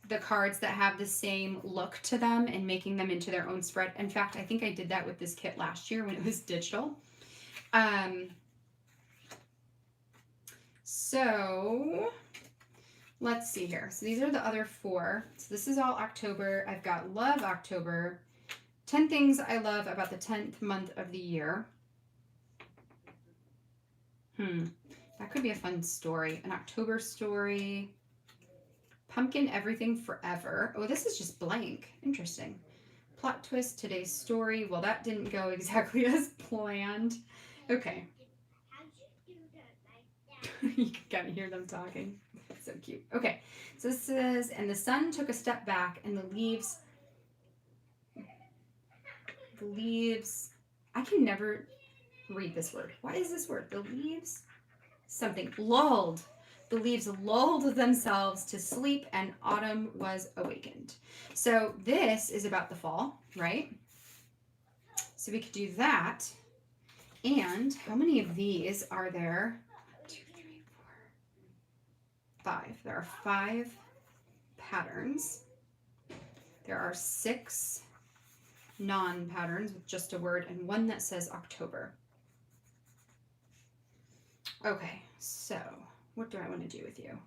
Speaker 1: the cards that have the same look to them and making them into their own spread. In fact, I think I did that with this kit last year when it was digital. So let's see here. So these are the other 4. So this is all October. I've got Love October, 10 things I love about the 10th month of the year. That could be a fun story. An October story. Pumpkin Everything Forever. Oh, this is just blank. Interesting. Plot twist, today's story. Well, that didn't go exactly as planned. Okay.
Speaker 2: How'd you do that like that?
Speaker 1: You can kind of hear them talking. So cute. Okay. So this says, and the sun took a step back and the leaves, I can never read this word. What is this word? The leaves, something, lulled. The leaves lulled themselves to sleep and autumn was awakened. So this is about the fall, right? So we could do that. And how many of these are there? 1, 2, 3, 4, 5. There are 5 patterns. There are 6 non-patterns with just a word and 1 that says October. Okay, so what do I want to do with you?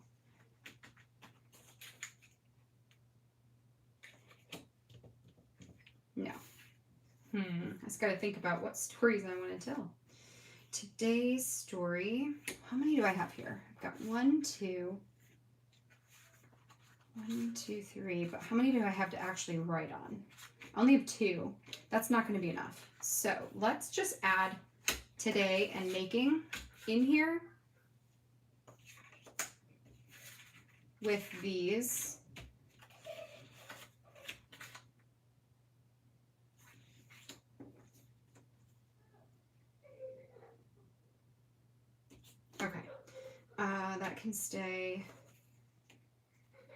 Speaker 1: No. I just got to think about what stories I want to tell. Today's story, how many do I have here? I've got 1, 2, 3, but how many do I have to actually write on? I only have 2. That's not going to be enough. So let's just add today and making in here with these. Okay, that can stay.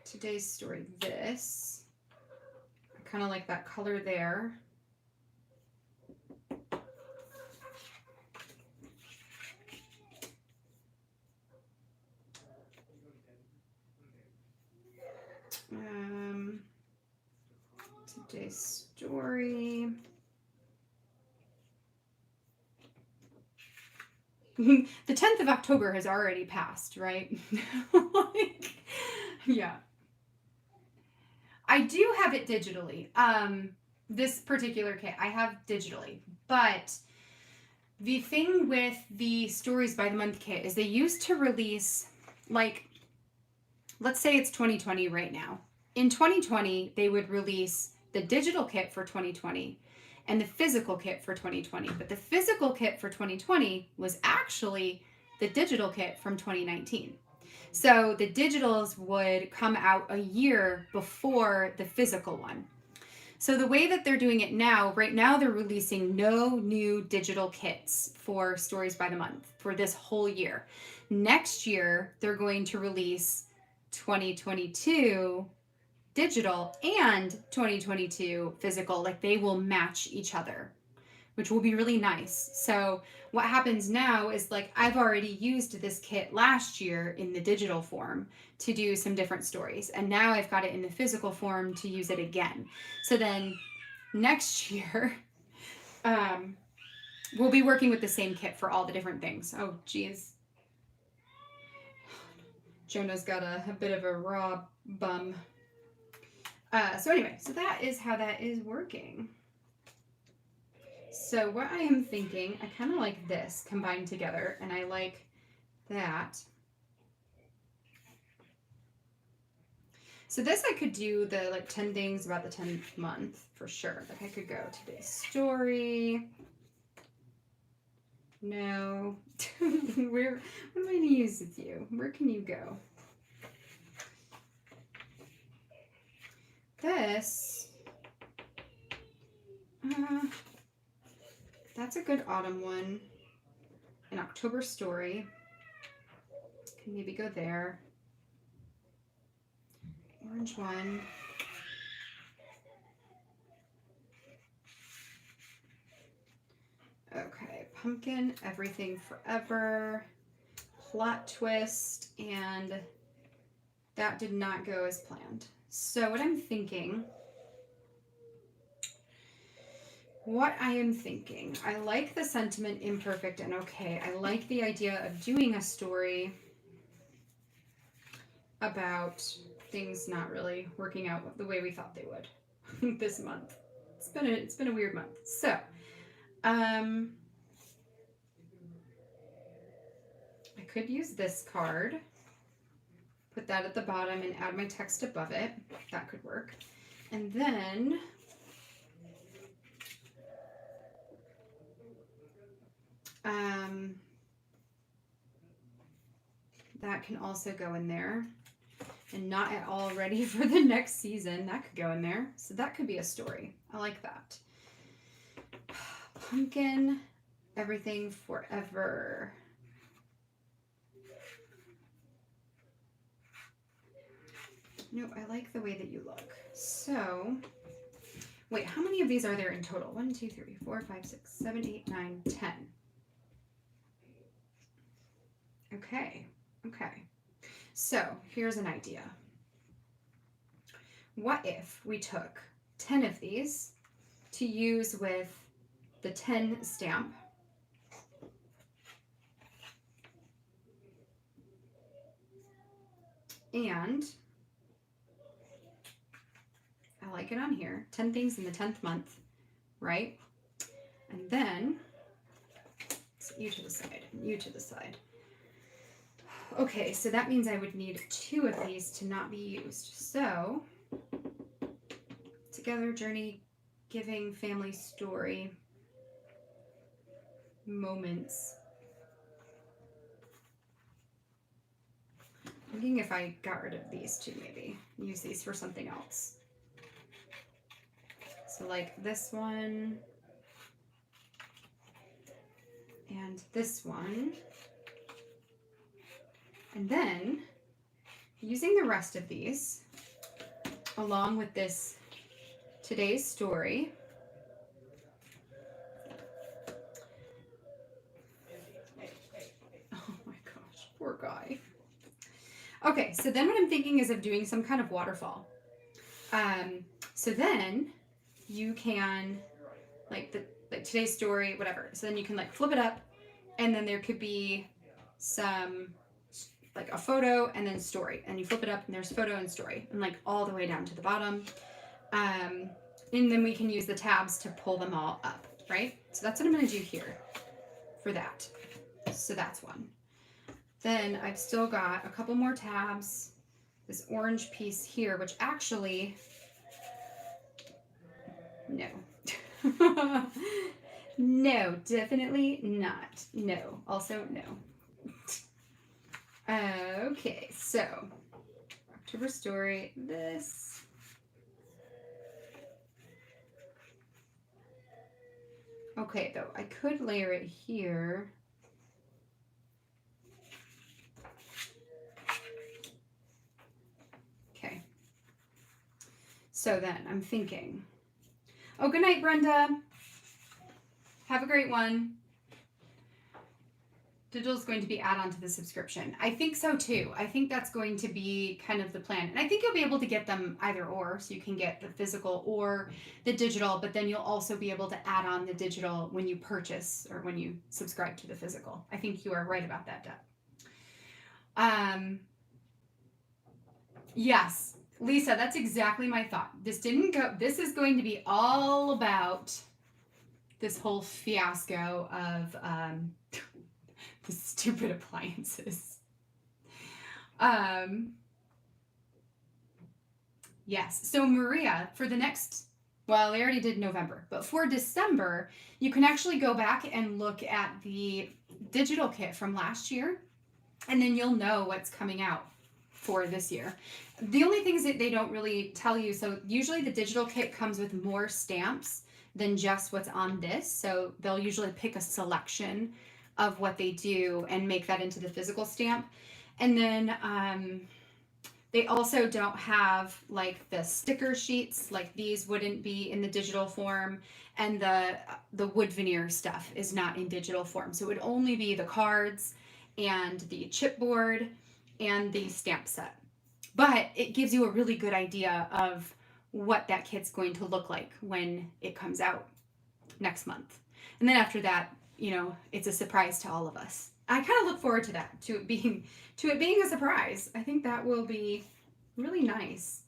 Speaker 1: Today's story, this. I kind of like that color there. Today's story. The 10th of October has already passed, right? Like, yeah. I do have it digitally. This particular kit, I have digitally. But the thing with the Stories by the Month kit is they used to release, like, let's say it's 2020 right now. In 2020, they would release the digital kit for 2020 and the physical kit for 2020. But the physical kit for 2020 was actually the digital kit from 2019. So the digitals would come out a year before the physical one. So the way that they're doing it now, right now they're releasing no new digital kits for Stories by the Month for this whole year. Next year, they're going to release 2022 digital and 2022 physical. Like, they will match each other, which will be really nice. So what happens now is, like, I've already used this kit last year in the digital form to do some different stories. And now I've got it in the physical form to use it again. So then next year, we'll be working with the same kit for all the different things. Oh, geez. Jonah's got a bit of a raw bum. So anyway, so that is how that is working. So what I am thinking, I kind of like this combined together, and I like that. So this I could do the, like, 10 things about the 10th month for sure. Like, I could go today's story. No. What am I going to use with you? Where can you go? This, that's a good autumn one. An October story. Can maybe go there. Orange one. Okay, pumpkin, everything forever, plot twist, and that did not go as planned. So what I am thinking, I like the sentiment imperfect and okay. I like the idea of doing a story about things not really working out the way we thought they would this month. It's been a weird month. So, I could use this card, put that at the bottom and add my text above it. That could work. And then that can also go in there. And not at all ready for the next season. That could go in there. So that could be a story. I like that. Pumpkin, everything forever. No, I like the way that you look. So, wait, how many of these are there in total? 1, 2, 3, 4, 5, 6, 7, 8, 9, 10. Okay, okay. So, here's an idea. What if we took 10 of these to use with the 10 stamp, and I like it on here, 10 things in the 10th month, right? And then, you to the side, you to the side. Okay, so that means I would need 2 of these to not be used. So, together, journey, giving, family, story, moments. I'm thinking if I got rid of these 2, maybe use these for something else. So like this one and this one. And then using the rest of these along with this today's story. Oh my gosh, poor guy. Okay, so then what I'm thinking is of doing some kind of waterfall. So then you can, like today's story, whatever. So then you can like flip it up, and then there could be some, like a photo and then story. And you flip it up and there's photo and story, and like all the way down to the bottom. And then we can use the tabs to pull them all up, right? So that's what I'm gonna do here for that. So that's one. Then I've still got a couple more tabs, this orange piece here, which actually, no. No, definitely not. No, also no. Okay, so October story, this. Okay, though, I could layer it here. Okay. So then I'm thinking, oh, good night, Brenda. Have a great one. Digital is going to be add-on to the subscription. I think so too. I think that's going to be kind of the plan. And I think you'll be able to get them either or. So you can get the physical or the digital, but then you'll also be able to add on the digital when you purchase or when you subscribe to the physical. I think you are right about that, Deb. Yes, Lisa, that's exactly my thought. This is going to be all about this whole fiasco of the stupid appliances. Yes, so Maria, for the next well, I already did November, but for December, you can actually go back and look at the digital kit from last year, and then you'll know what's coming out for this year. The only things that they don't really tell you, so usually the digital kit comes with more stamps than just what's on this, so they'll usually pick a selection of what they do and make that into the physical stamp. And then they also don't have like the sticker sheets, like these wouldn't be in the digital form, and the wood veneer stuff is not in digital form. So it would only be the cards and the chipboard and the stamp set. But it gives you a really good idea of what that kit's going to look like when it comes out next month. And then after that, you know, it's a surprise to all of us. I kind of look forward to that, to it being a surprise. I think that will be really nice.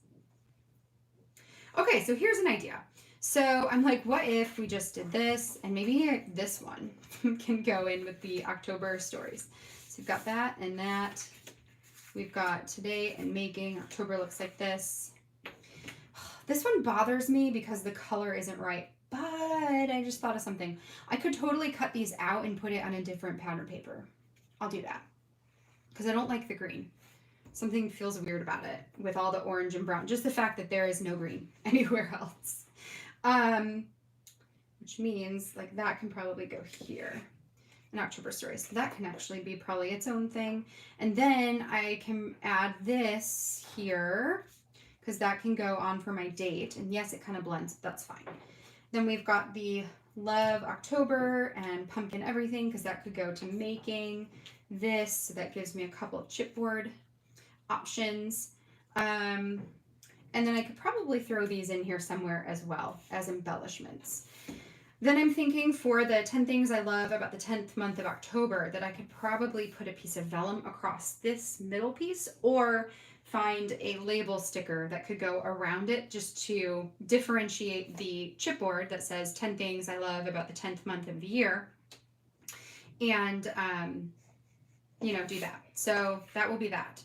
Speaker 1: Okay, so here's an idea. So I'm like, what if we just did this, and maybe this one can go in with the October stories. So we've got that and that. We've got today and making. October looks like this. This one bothers me because the color isn't right, but I just thought of something. I could totally cut these out and put it on a different pattern paper. I'll do that because I don't like the green. Something feels weird about it with all the orange and brown. Just the fact that there is no green anywhere else. Which means like that can probably go here. An October story. So that can actually be probably its own thing. And then I can add this here because that can go on for my date. And yes, it kind of blends. That's fine. Then we've got the Love October and Pumpkin Everything because that could go to making this. So that gives me a couple of chipboard options. And then I could probably throw these in here somewhere as well as embellishments. Then I'm thinking for the 10 things I love about the 10th month of October that I could probably put a piece of vellum across this middle piece or find a label sticker that could go around it just to differentiate the chipboard that says 10 things I love about the 10th month of the year and, you know, do that. So that will be that.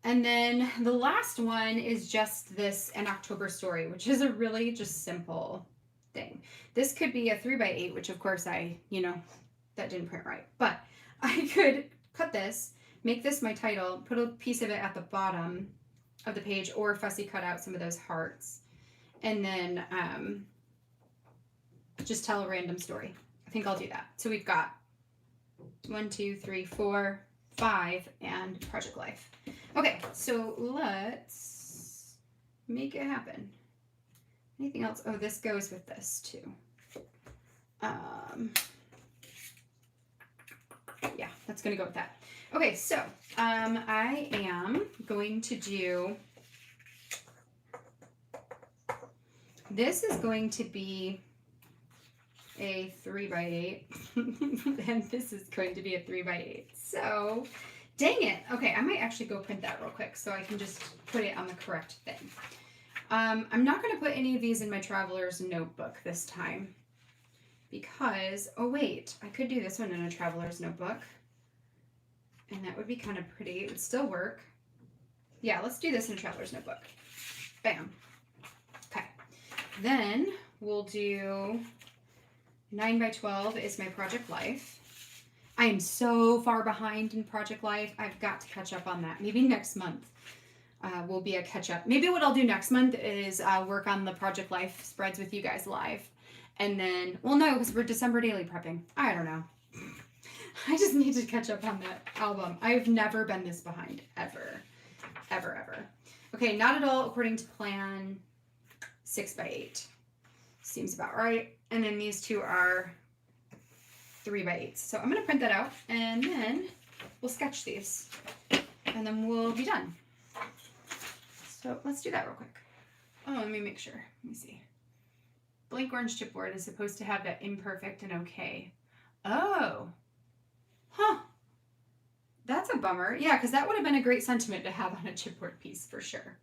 Speaker 1: And then the last one is just this An October Story, which is a really just simple thing. This could be a 3x8, which of course that didn't print right, but I could cut this, make this my title, put a piece of it at the bottom of the page, or fussy cut out some of those hearts, and then just tell a random story. I think I'll do that. So we've got 1, 2, 3, 4, 5, and Project Life. Okay, so let's make it happen. Anything else? Oh, this goes with this too. Yeah, that's gonna go with that. Okay, so I am going to do, this is going to be a 3x8 and this is going to be a 3x8. So dang it. Okay, I might actually go print that real quick so I can just put it on the correct thing. I'm not going to put any of these in my traveler's notebook this time because, oh wait, I could do this one in a traveler's notebook and that would be kind of pretty. It would still work. Yeah, let's do this in a traveler's notebook. Bam. Okay. Then we'll do 9x12 is my Project Life. I am so far behind in Project Life. I've got to catch up on that. Maybe next month. Will be a catch up. Maybe what I'll do next month is work on the Project Life spreads with you guys live. And then, well, no, because we're December daily prepping. I don't know. I just need to catch up on that album. I've never been this behind, ever, ever, ever. Okay, not at all according to plan. 6x8. Seems about right. And then these two are 3x8. So I'm going to print that out and then we'll sketch these. And then we'll be done. So let's do that real quick. Oh, let me make sure. Let me see. Blank orange chipboard is supposed to have that imperfect and okay. Oh. Huh. That's a bummer. Yeah, because that would have been a great sentiment to have on a chipboard piece for sure.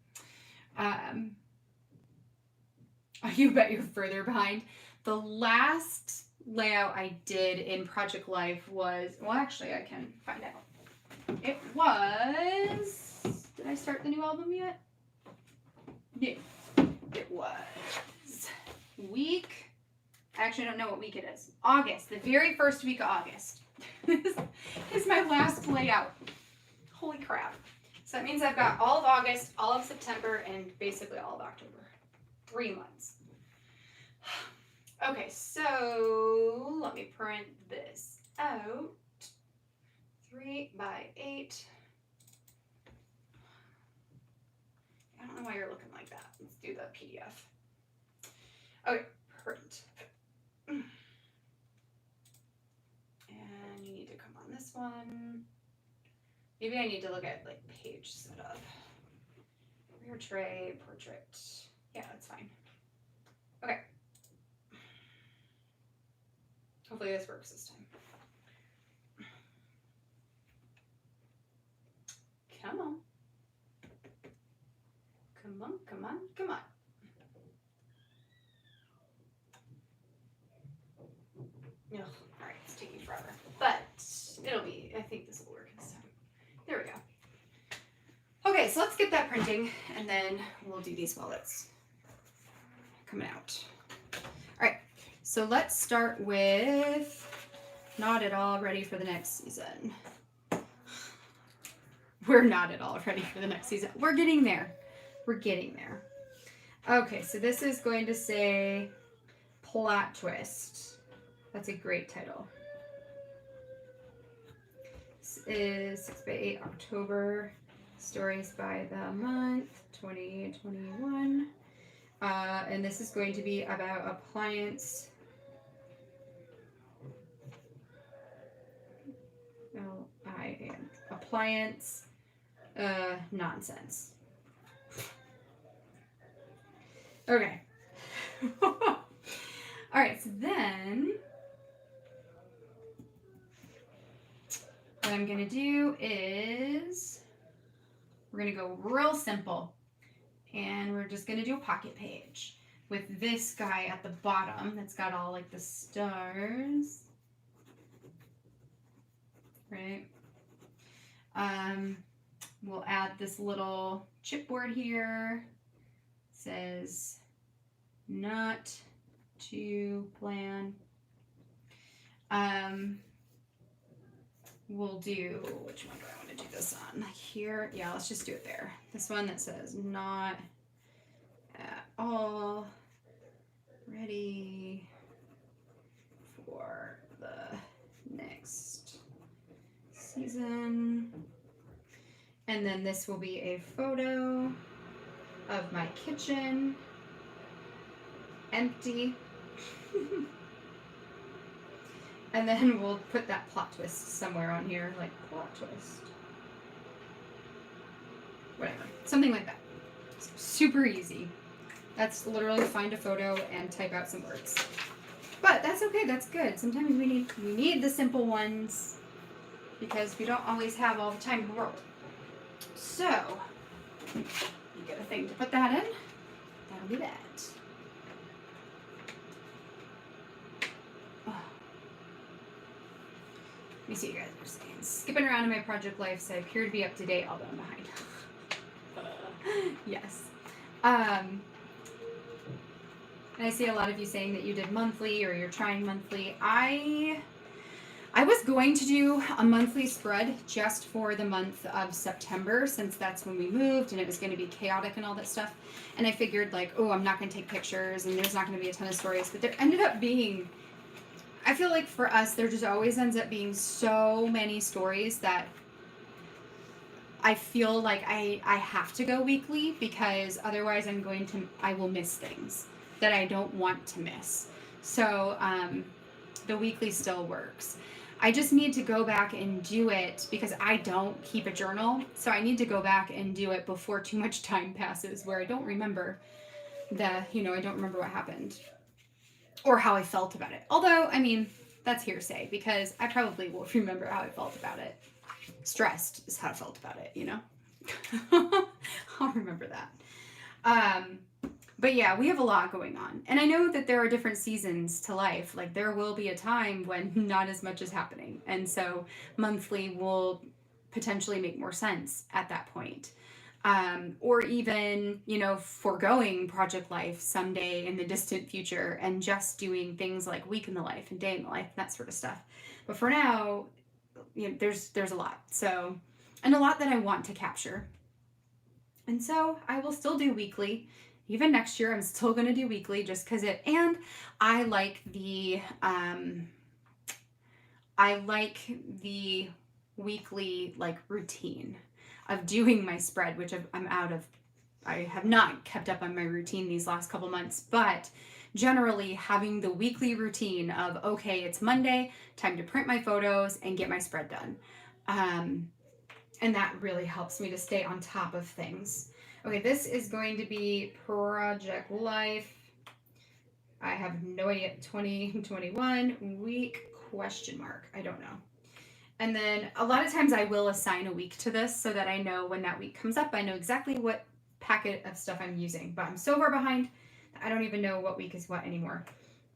Speaker 1: You bet you're further behind. The last layout I did in Project Life was, well, actually I can find out. It was, did I start the new album yet? Yeah. It was week, I actually don't know what week it is. August, the very first week of August is my last layout. Holy crap. So that means I've got all of August, all of September, and basically all of October. 3 months. Okay, so let me print this out. 3 by 8. I don't know why you're looking like that. Let's do the PDF. Okay, print. And you need to come on this one. Maybe I need to look at like page setup. Rear tray, portrait. Yeah, that's fine. Okay. Hopefully this works this time. Come on. Come on, come on, come on. Ugh, all right, it's taking forever. But it'll be, I think this will work this time. There we go. Okay, so let's get that printing and then we'll do these while it's coming out. All right, so let's start with not at all ready for the next season. We're not at all ready for the next season. We're getting there. We're getting there. Okay, so this is going to say Plot Twist. That's a great title. This is 6 by 8 October. Stories by the month 2021. And this is going to be about appliance. L-I-N. Appliance nonsense. Okay. All right, so then what I'm gonna do is we're gonna go real simple and we're just gonna do a pocket page with this guy at the bottom that's got all like the stars, right? We'll add this little chipboard here. It says not to plan. We'll do, which one do I want to do this on? Like here? Yeah, let's just do it there. This one that says not at all ready for the next season. And then this will be a photo of my kitchen. Empty. And then we'll put that plot twist somewhere on here, like plot twist. Whatever. Something like that. Super easy. That's literally find a photo and type out some words. But that's okay, that's good. Sometimes we need the simple ones because we don't always have all the time in the world. So, you get a thing to put that in. That'll be that. Oh. Let me see what you guys are saying. Skipping around in my project life, so I appear to be up to date, although I'm behind. Yes. And I see a lot of you saying that you did monthly or you're trying monthly. I was going to do a monthly spread just for the month of September, since that's when we moved and it was going to be chaotic and all that stuff. And I figured like, oh, I'm not going to take pictures and there's not going to be a ton of stories. But there ended up being, I feel like for us, there just always ends up being so many stories that I feel like I have to go weekly, because otherwise I will miss things that I don't want to miss. So the weekly still works. I just need to go back and do it because I don't keep a journal. So I need to go back and do it before too much time passes where I don't remember I don't remember what happened or how I felt about it. Although, I mean, that's hearsay because I probably will remember how I felt about it. Stressed is how I felt about it, I'll remember that. But yeah, we have a lot going on. And I know that there are different seasons to life. Like there will be a time when not as much is happening. And so monthly will potentially make more sense at that point. or even, you know, foregoing project life someday in the distant future and just doing things like week in the life and day in the life, that sort of stuff. But for now, you know, there's a lot. So, and a lot that I want to capture. And so I will still do weekly. Even next year, I'm still going to do weekly just because and I like the weekly like routine of doing my spread, which I'm out of. I have not kept up on my routine these last couple months, but generally having the weekly routine of, okay, it's Monday, time to print my photos and get my spread done. And that really helps me to stay on top of things. Okay, this is going to be Project Life. I have no idea. 2021 week question mark. I don't know. And then a lot of times I will assign a week to this so that I know when that week comes up, I know exactly what packet of stuff I'm using. But I'm so far behind, I don't even know what week is what anymore.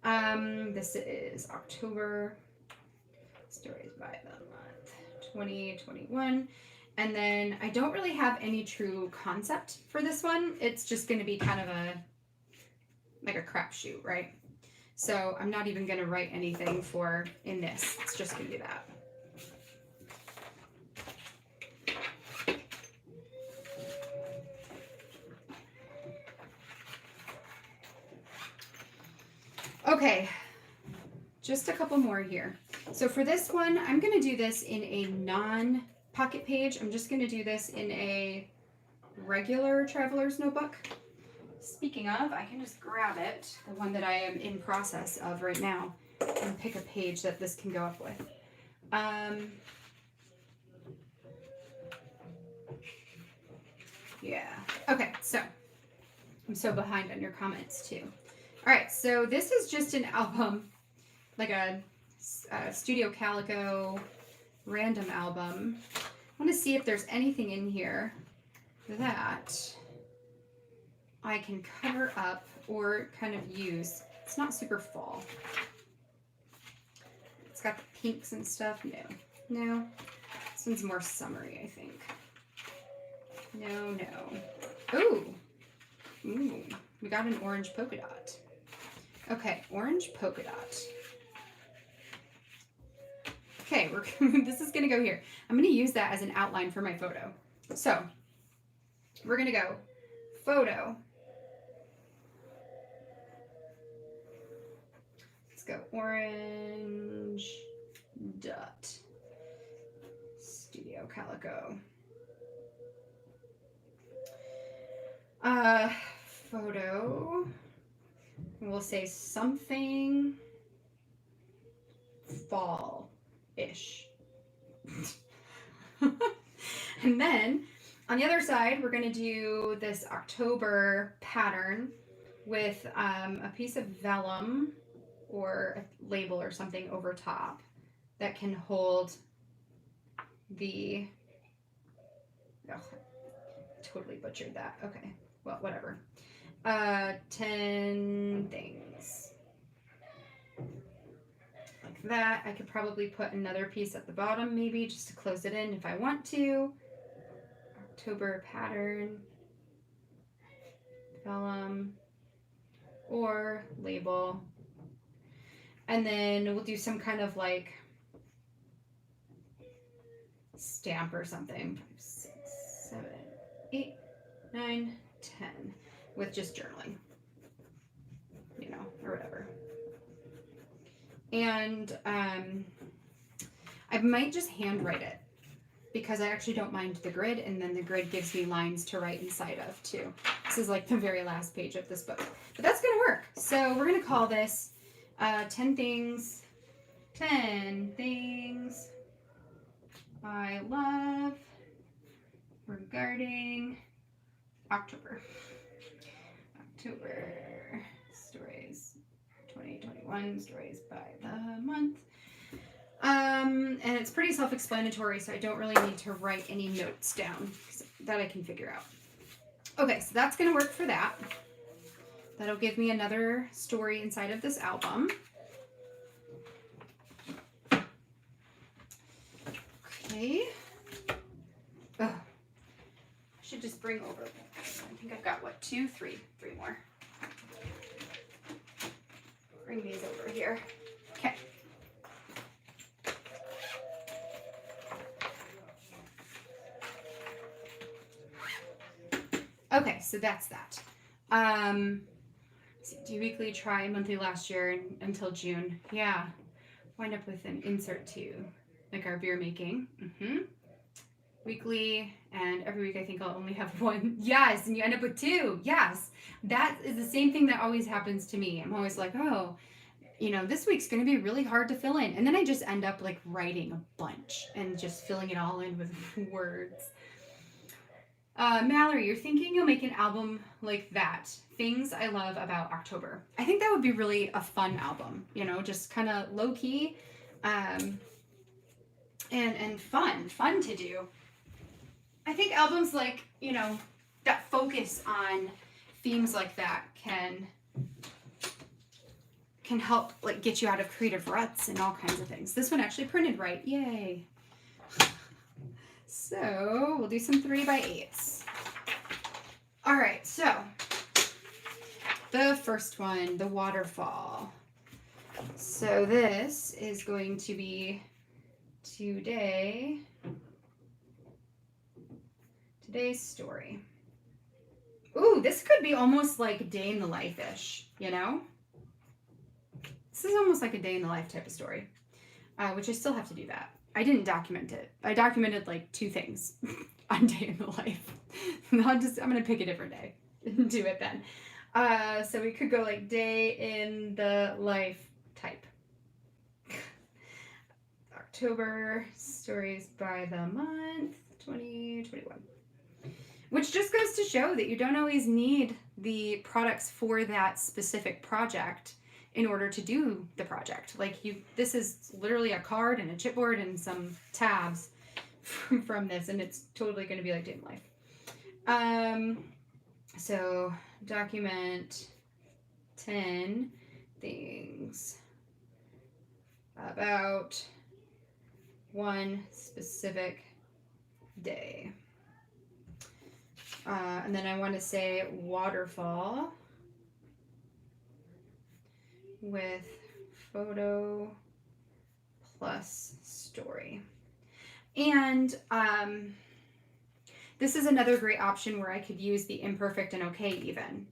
Speaker 1: This is October. Stories by the month. 2021. And then I don't really have any true concept for this one. It's just going to be kind of like a crapshoot, right? So I'm not even going to write anything in this. It's just going to be that. Okay, just a couple more here. So for this one, I'm going to do this in a non-pocket page. I'm just going to do this in a regular traveler's notebook. Speaking of, I can just grab it, the one that I am in process of right now, and pick a page that this can go up with. Yeah. Okay, so I'm so behind on your comments too. All right, so this is just an album, like a Studio Calico random album. I want to see if there's anything in here that I can cover up or kind of use. It's not super fall. It's got the pinks and stuff. No. This one's more summery, I think. No. Ooh, we got an orange polka dot. Okay, orange polka dot. Okay, this is gonna go here. I'm gonna use that as an outline for my photo. So we're gonna go photo. Let's go orange dot Studio Calico. Photo. We'll say something fall-ish. And then on the other side, we're going to do this October pattern with a piece of vellum or a label or something over top that can hold the... Oh, totally butchered that. Okay, well, whatever. 10 things. Like that. I could probably put another piece at the bottom maybe just to close it in if I want to. October pattern, vellum, or label. And then we'll do some kind of like stamp or something. 5, 6, 7, 8, 9, 10 with just journaling, you know, or whatever. And I might just handwrite it because I actually don't mind the grid, and then the grid gives me lines to write inside of too. This is like the very last page of this book, but that's gonna work. So we're gonna call this 10 things I love regarding October stories, 2021 stories by the month. And it's pretty self-explanatory, so I don't really need to write any notes down that I can figure out. Okay, so that's going to work for that. That'll give me another story inside of this album. Okay. Oh, I should just bring over, I think I've got, what, three more. Bring these over here. Okay. Okay, so that's that. Do weekly, try monthly last year until June. Yeah. Wind up with an insert too, like our beer making. Weekly, and every week I think I'll only have one. Yes, and you end up with two. Yes. That is the same thing that always happens to me. I'm always like, oh, you know, this week's going to be really hard to fill in. And then I just end up like writing a bunch and just filling it all in with words. Mallory, you're thinking you'll make an album like that. Things I love about October. I think that would be really a fun album, you know, just kind of low key, and fun to do. I think albums like, you know, that focus on themes like that can help like get you out of creative ruts and all kinds of things. This one actually printed right. Yay. So we'll do some 3x8s. All right, so the first one, the waterfall. So this is going to be today's story. Ooh, this could be almost like day in the life-ish, you know? This is almost like a day in the life type of story, which I still have to do that. I didn't document it. I documented like 2 things on day in the life. I'm going to pick a different day and do it then. So we could go like day in the life type. October stories by the month 2021. Which just goes to show that you don't always need the products for that specific project in order to do the project. Like this is literally a card and a chipboard and some tabs from this, and it's totally going to be like day in life. So document 10 things about one specific day. And then I want to say waterfall with photo plus story. And this is another great option where I could use the imperfect and okay even,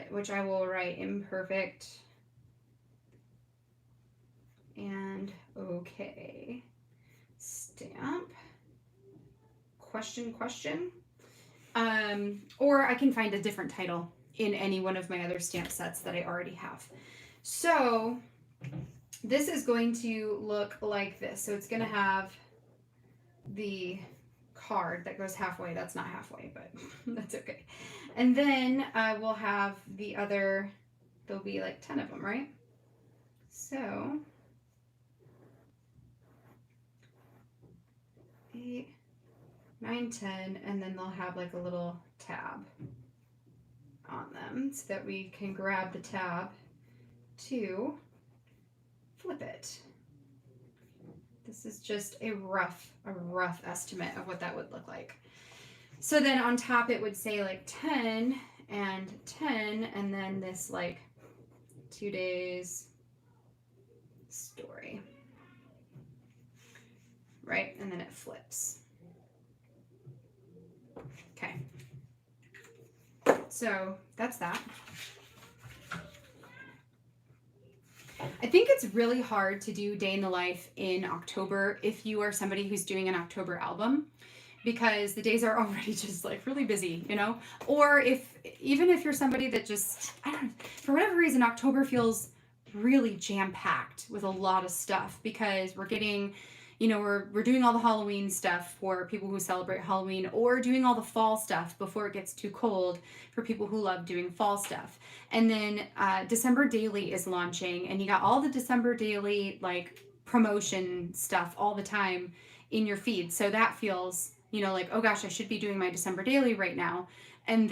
Speaker 1: which I will write imperfect and okay, stamp, question. Or I can find a different title in any one of my other stamp sets that I already have. So this is going to look like this. So it's going to have the card that goes halfway. That's not halfway, but that's okay. And then we'll have the other, there'll be like 10 of them, right? So 8, 9, 10, and then they'll have like a little tab on them so that we can grab the tab to flip it. This is just a rough estimate of what that would look like. So then on top it would say like 10 and 10, and then this like 2 days story, right? And then it flips. Okay, so that's that. I think it's really hard to do day in the life in October if you are somebody who's doing an October album, because the days are already just like really busy, you know? Or even if you're somebody that just, I don't know, for whatever reason, October feels really jam-packed with a lot of stuff because we're getting, you know, we're doing all the Halloween stuff for people who celebrate Halloween, or doing all the fall stuff before it gets too cold for people who love doing fall stuff. And then December Daily is launching, and you got all the December Daily like promotion stuff all the time in your feed. So that feels, you know, like, oh gosh, I should be doing my December Daily right now. And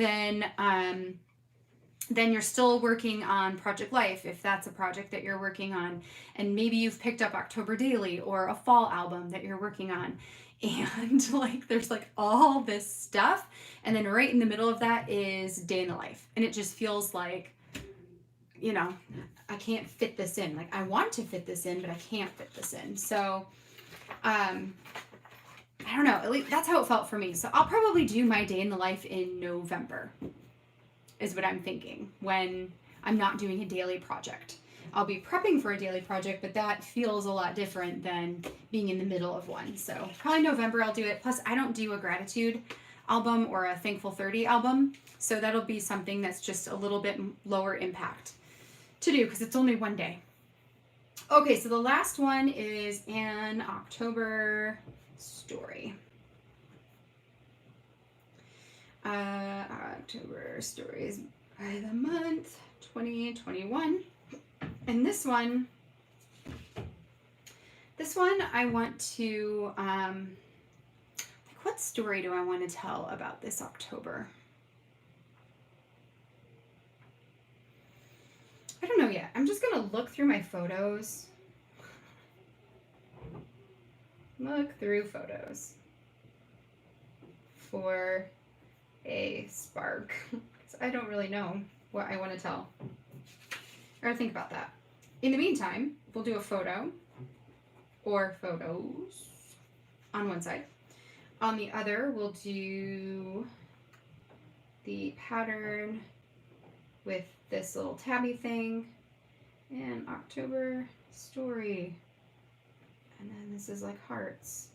Speaker 1: then you're still working on Project Life, if that's a project that you're working on. And maybe you've picked up October Daily or a fall album that you're working on. And like, there's like all this stuff And then right in the middle of that is day in the life. And it just feels like, you know, I can't fit this in. Like I want to fit this in, but I can't fit this in. So, I don't know, at least that's how it felt for me. So I'll probably do my day in the life in November is what I'm thinking when I'm not doing a daily project. I'll be prepping for a daily project, but that feels a lot different than being in the middle of one. So probably November I'll do it. Plus I don't do a gratitude album or a Thankful 30 album. So that'll be something that's just a little bit lower impact to do because it's only one day. Okay, so the last one is an October story. October stories by the month 2021. And this one I want to, like what story do I want to tell about this October? I don't know yet. I'm just going to look through my photos. Look through photos for a spark. So I don't really know what I want to tell or think about that. In the meantime, we'll do a photo or photos on one side. On the other, we'll do the pattern with this little tabby thing and October story. And then this is like hearts.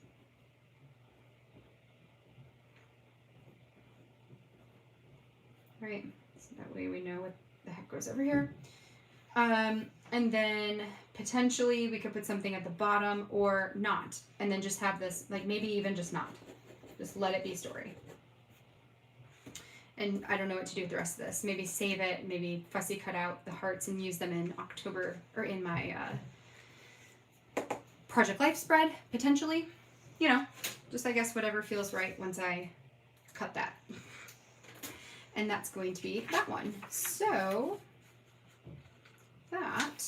Speaker 1: Right, so that way we know what the heck goes over here. And then potentially we could put something at the bottom or not, and then just have this, like maybe even just not. Just let it be story. And I don't know what to do with the rest of this. Maybe save it, maybe fussy cut out the hearts and use them in October or in my Project Life spread, potentially. You know, just I guess whatever feels right once I cut that. And that's going to be that one. So that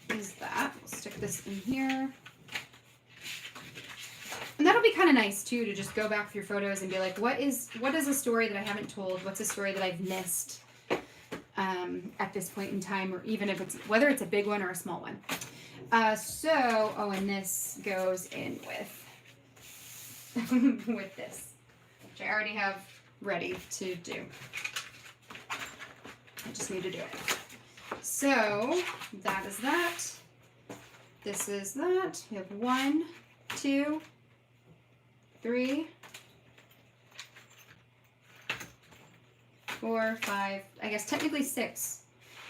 Speaker 1: is that. We'll stick this in here. And that'll be kind of nice too to just go back through photos and be like, what is a story that I haven't told? What's a story that I've missed at this point in time, or even if it's whether it's a big one or a small one. And this goes in with with this, which I already have ready to do. I just need to do it. So that is that. This is that. We have 1, 2, 3, 4, 5, I guess technically 6.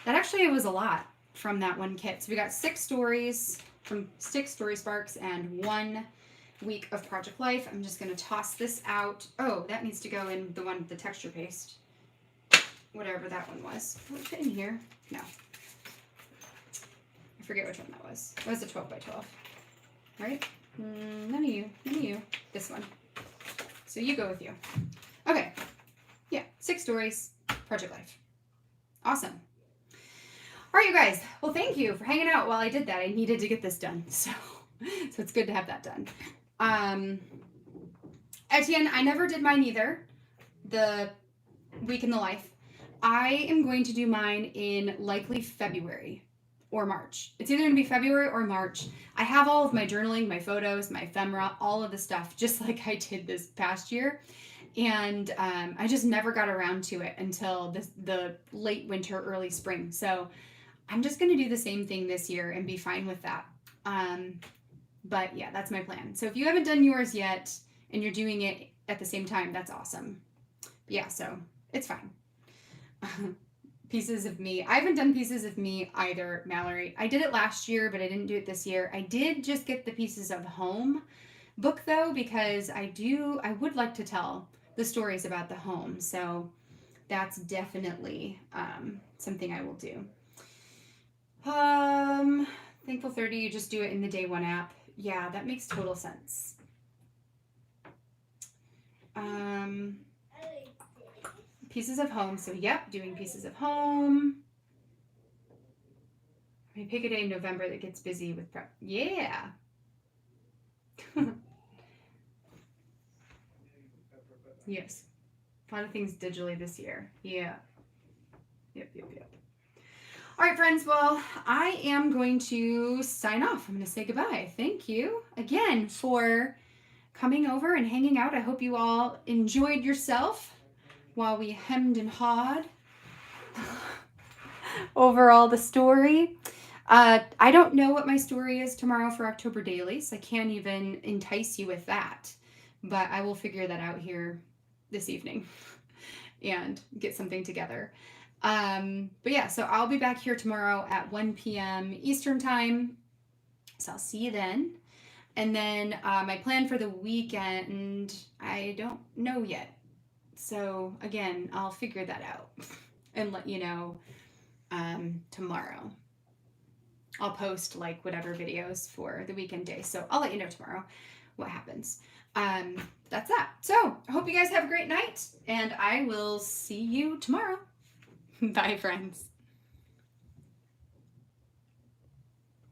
Speaker 1: That actually was a lot from that one kit. So we got 6 stories from 6 story sparks and 1 week of Project Life. I'm just going to toss this out. Oh, that needs to go in the one with the texture paste. Whatever that one was. Will it fit in here? No. I forget which one that was. It was a 12 by 12. Right? None of you. This one. So you go with you. Okay. Yeah, 6 stories. Project Life. Awesome. All right, you guys. Well, thank you for hanging out while I did that. I needed to get this done. So it's good to have that done. Etienne, I never did mine either. The week in the life. I am going to do mine in likely February or March. It's either going to be February or March. I have all of my journaling, my photos, my ephemera, all of the stuff, just like I did this past year. And I just never got around to it until the late winter, early spring. So I'm just going to do the same thing this year and be fine with that. But yeah, that's my plan. So if you haven't done yours yet and you're doing it at the same time, that's awesome. But yeah, so it's fine. Pieces of me. I haven't done pieces of me either, Mallory. I did it last year, but I didn't do it this year. I did just get the pieces of home book though, because I would like to tell the stories about the home. So that's definitely something I will do. Thankful 30, you just do it in the Day One app. Yeah, that makes total sense. Pieces of home. So yep, doing pieces of home. I mean, pick a day in November that gets busy with prep. Yeah. Yes. A lot of things digitally this year. Yeah. Yep. All right, friends. Well, I am going to sign off. I'm going to say goodbye. Thank you again for coming over and hanging out. I hope you all enjoyed yourself while we hemmed and hawed over all the story. I don't know what my story is tomorrow for October dailies. I can't even entice you with that, but I will figure that out here this evening and get something together. But yeah, so I'll be back here tomorrow at 1 p.m. Eastern time. So I'll see you then. And then my plan for the weekend, I don't know yet. So again, I'll figure that out and let you know tomorrow. I'll post like whatever videos for the weekend day. So I'll let you know tomorrow what happens. That's that. So I hope you guys have a great night and I will see you tomorrow. Bye, friends.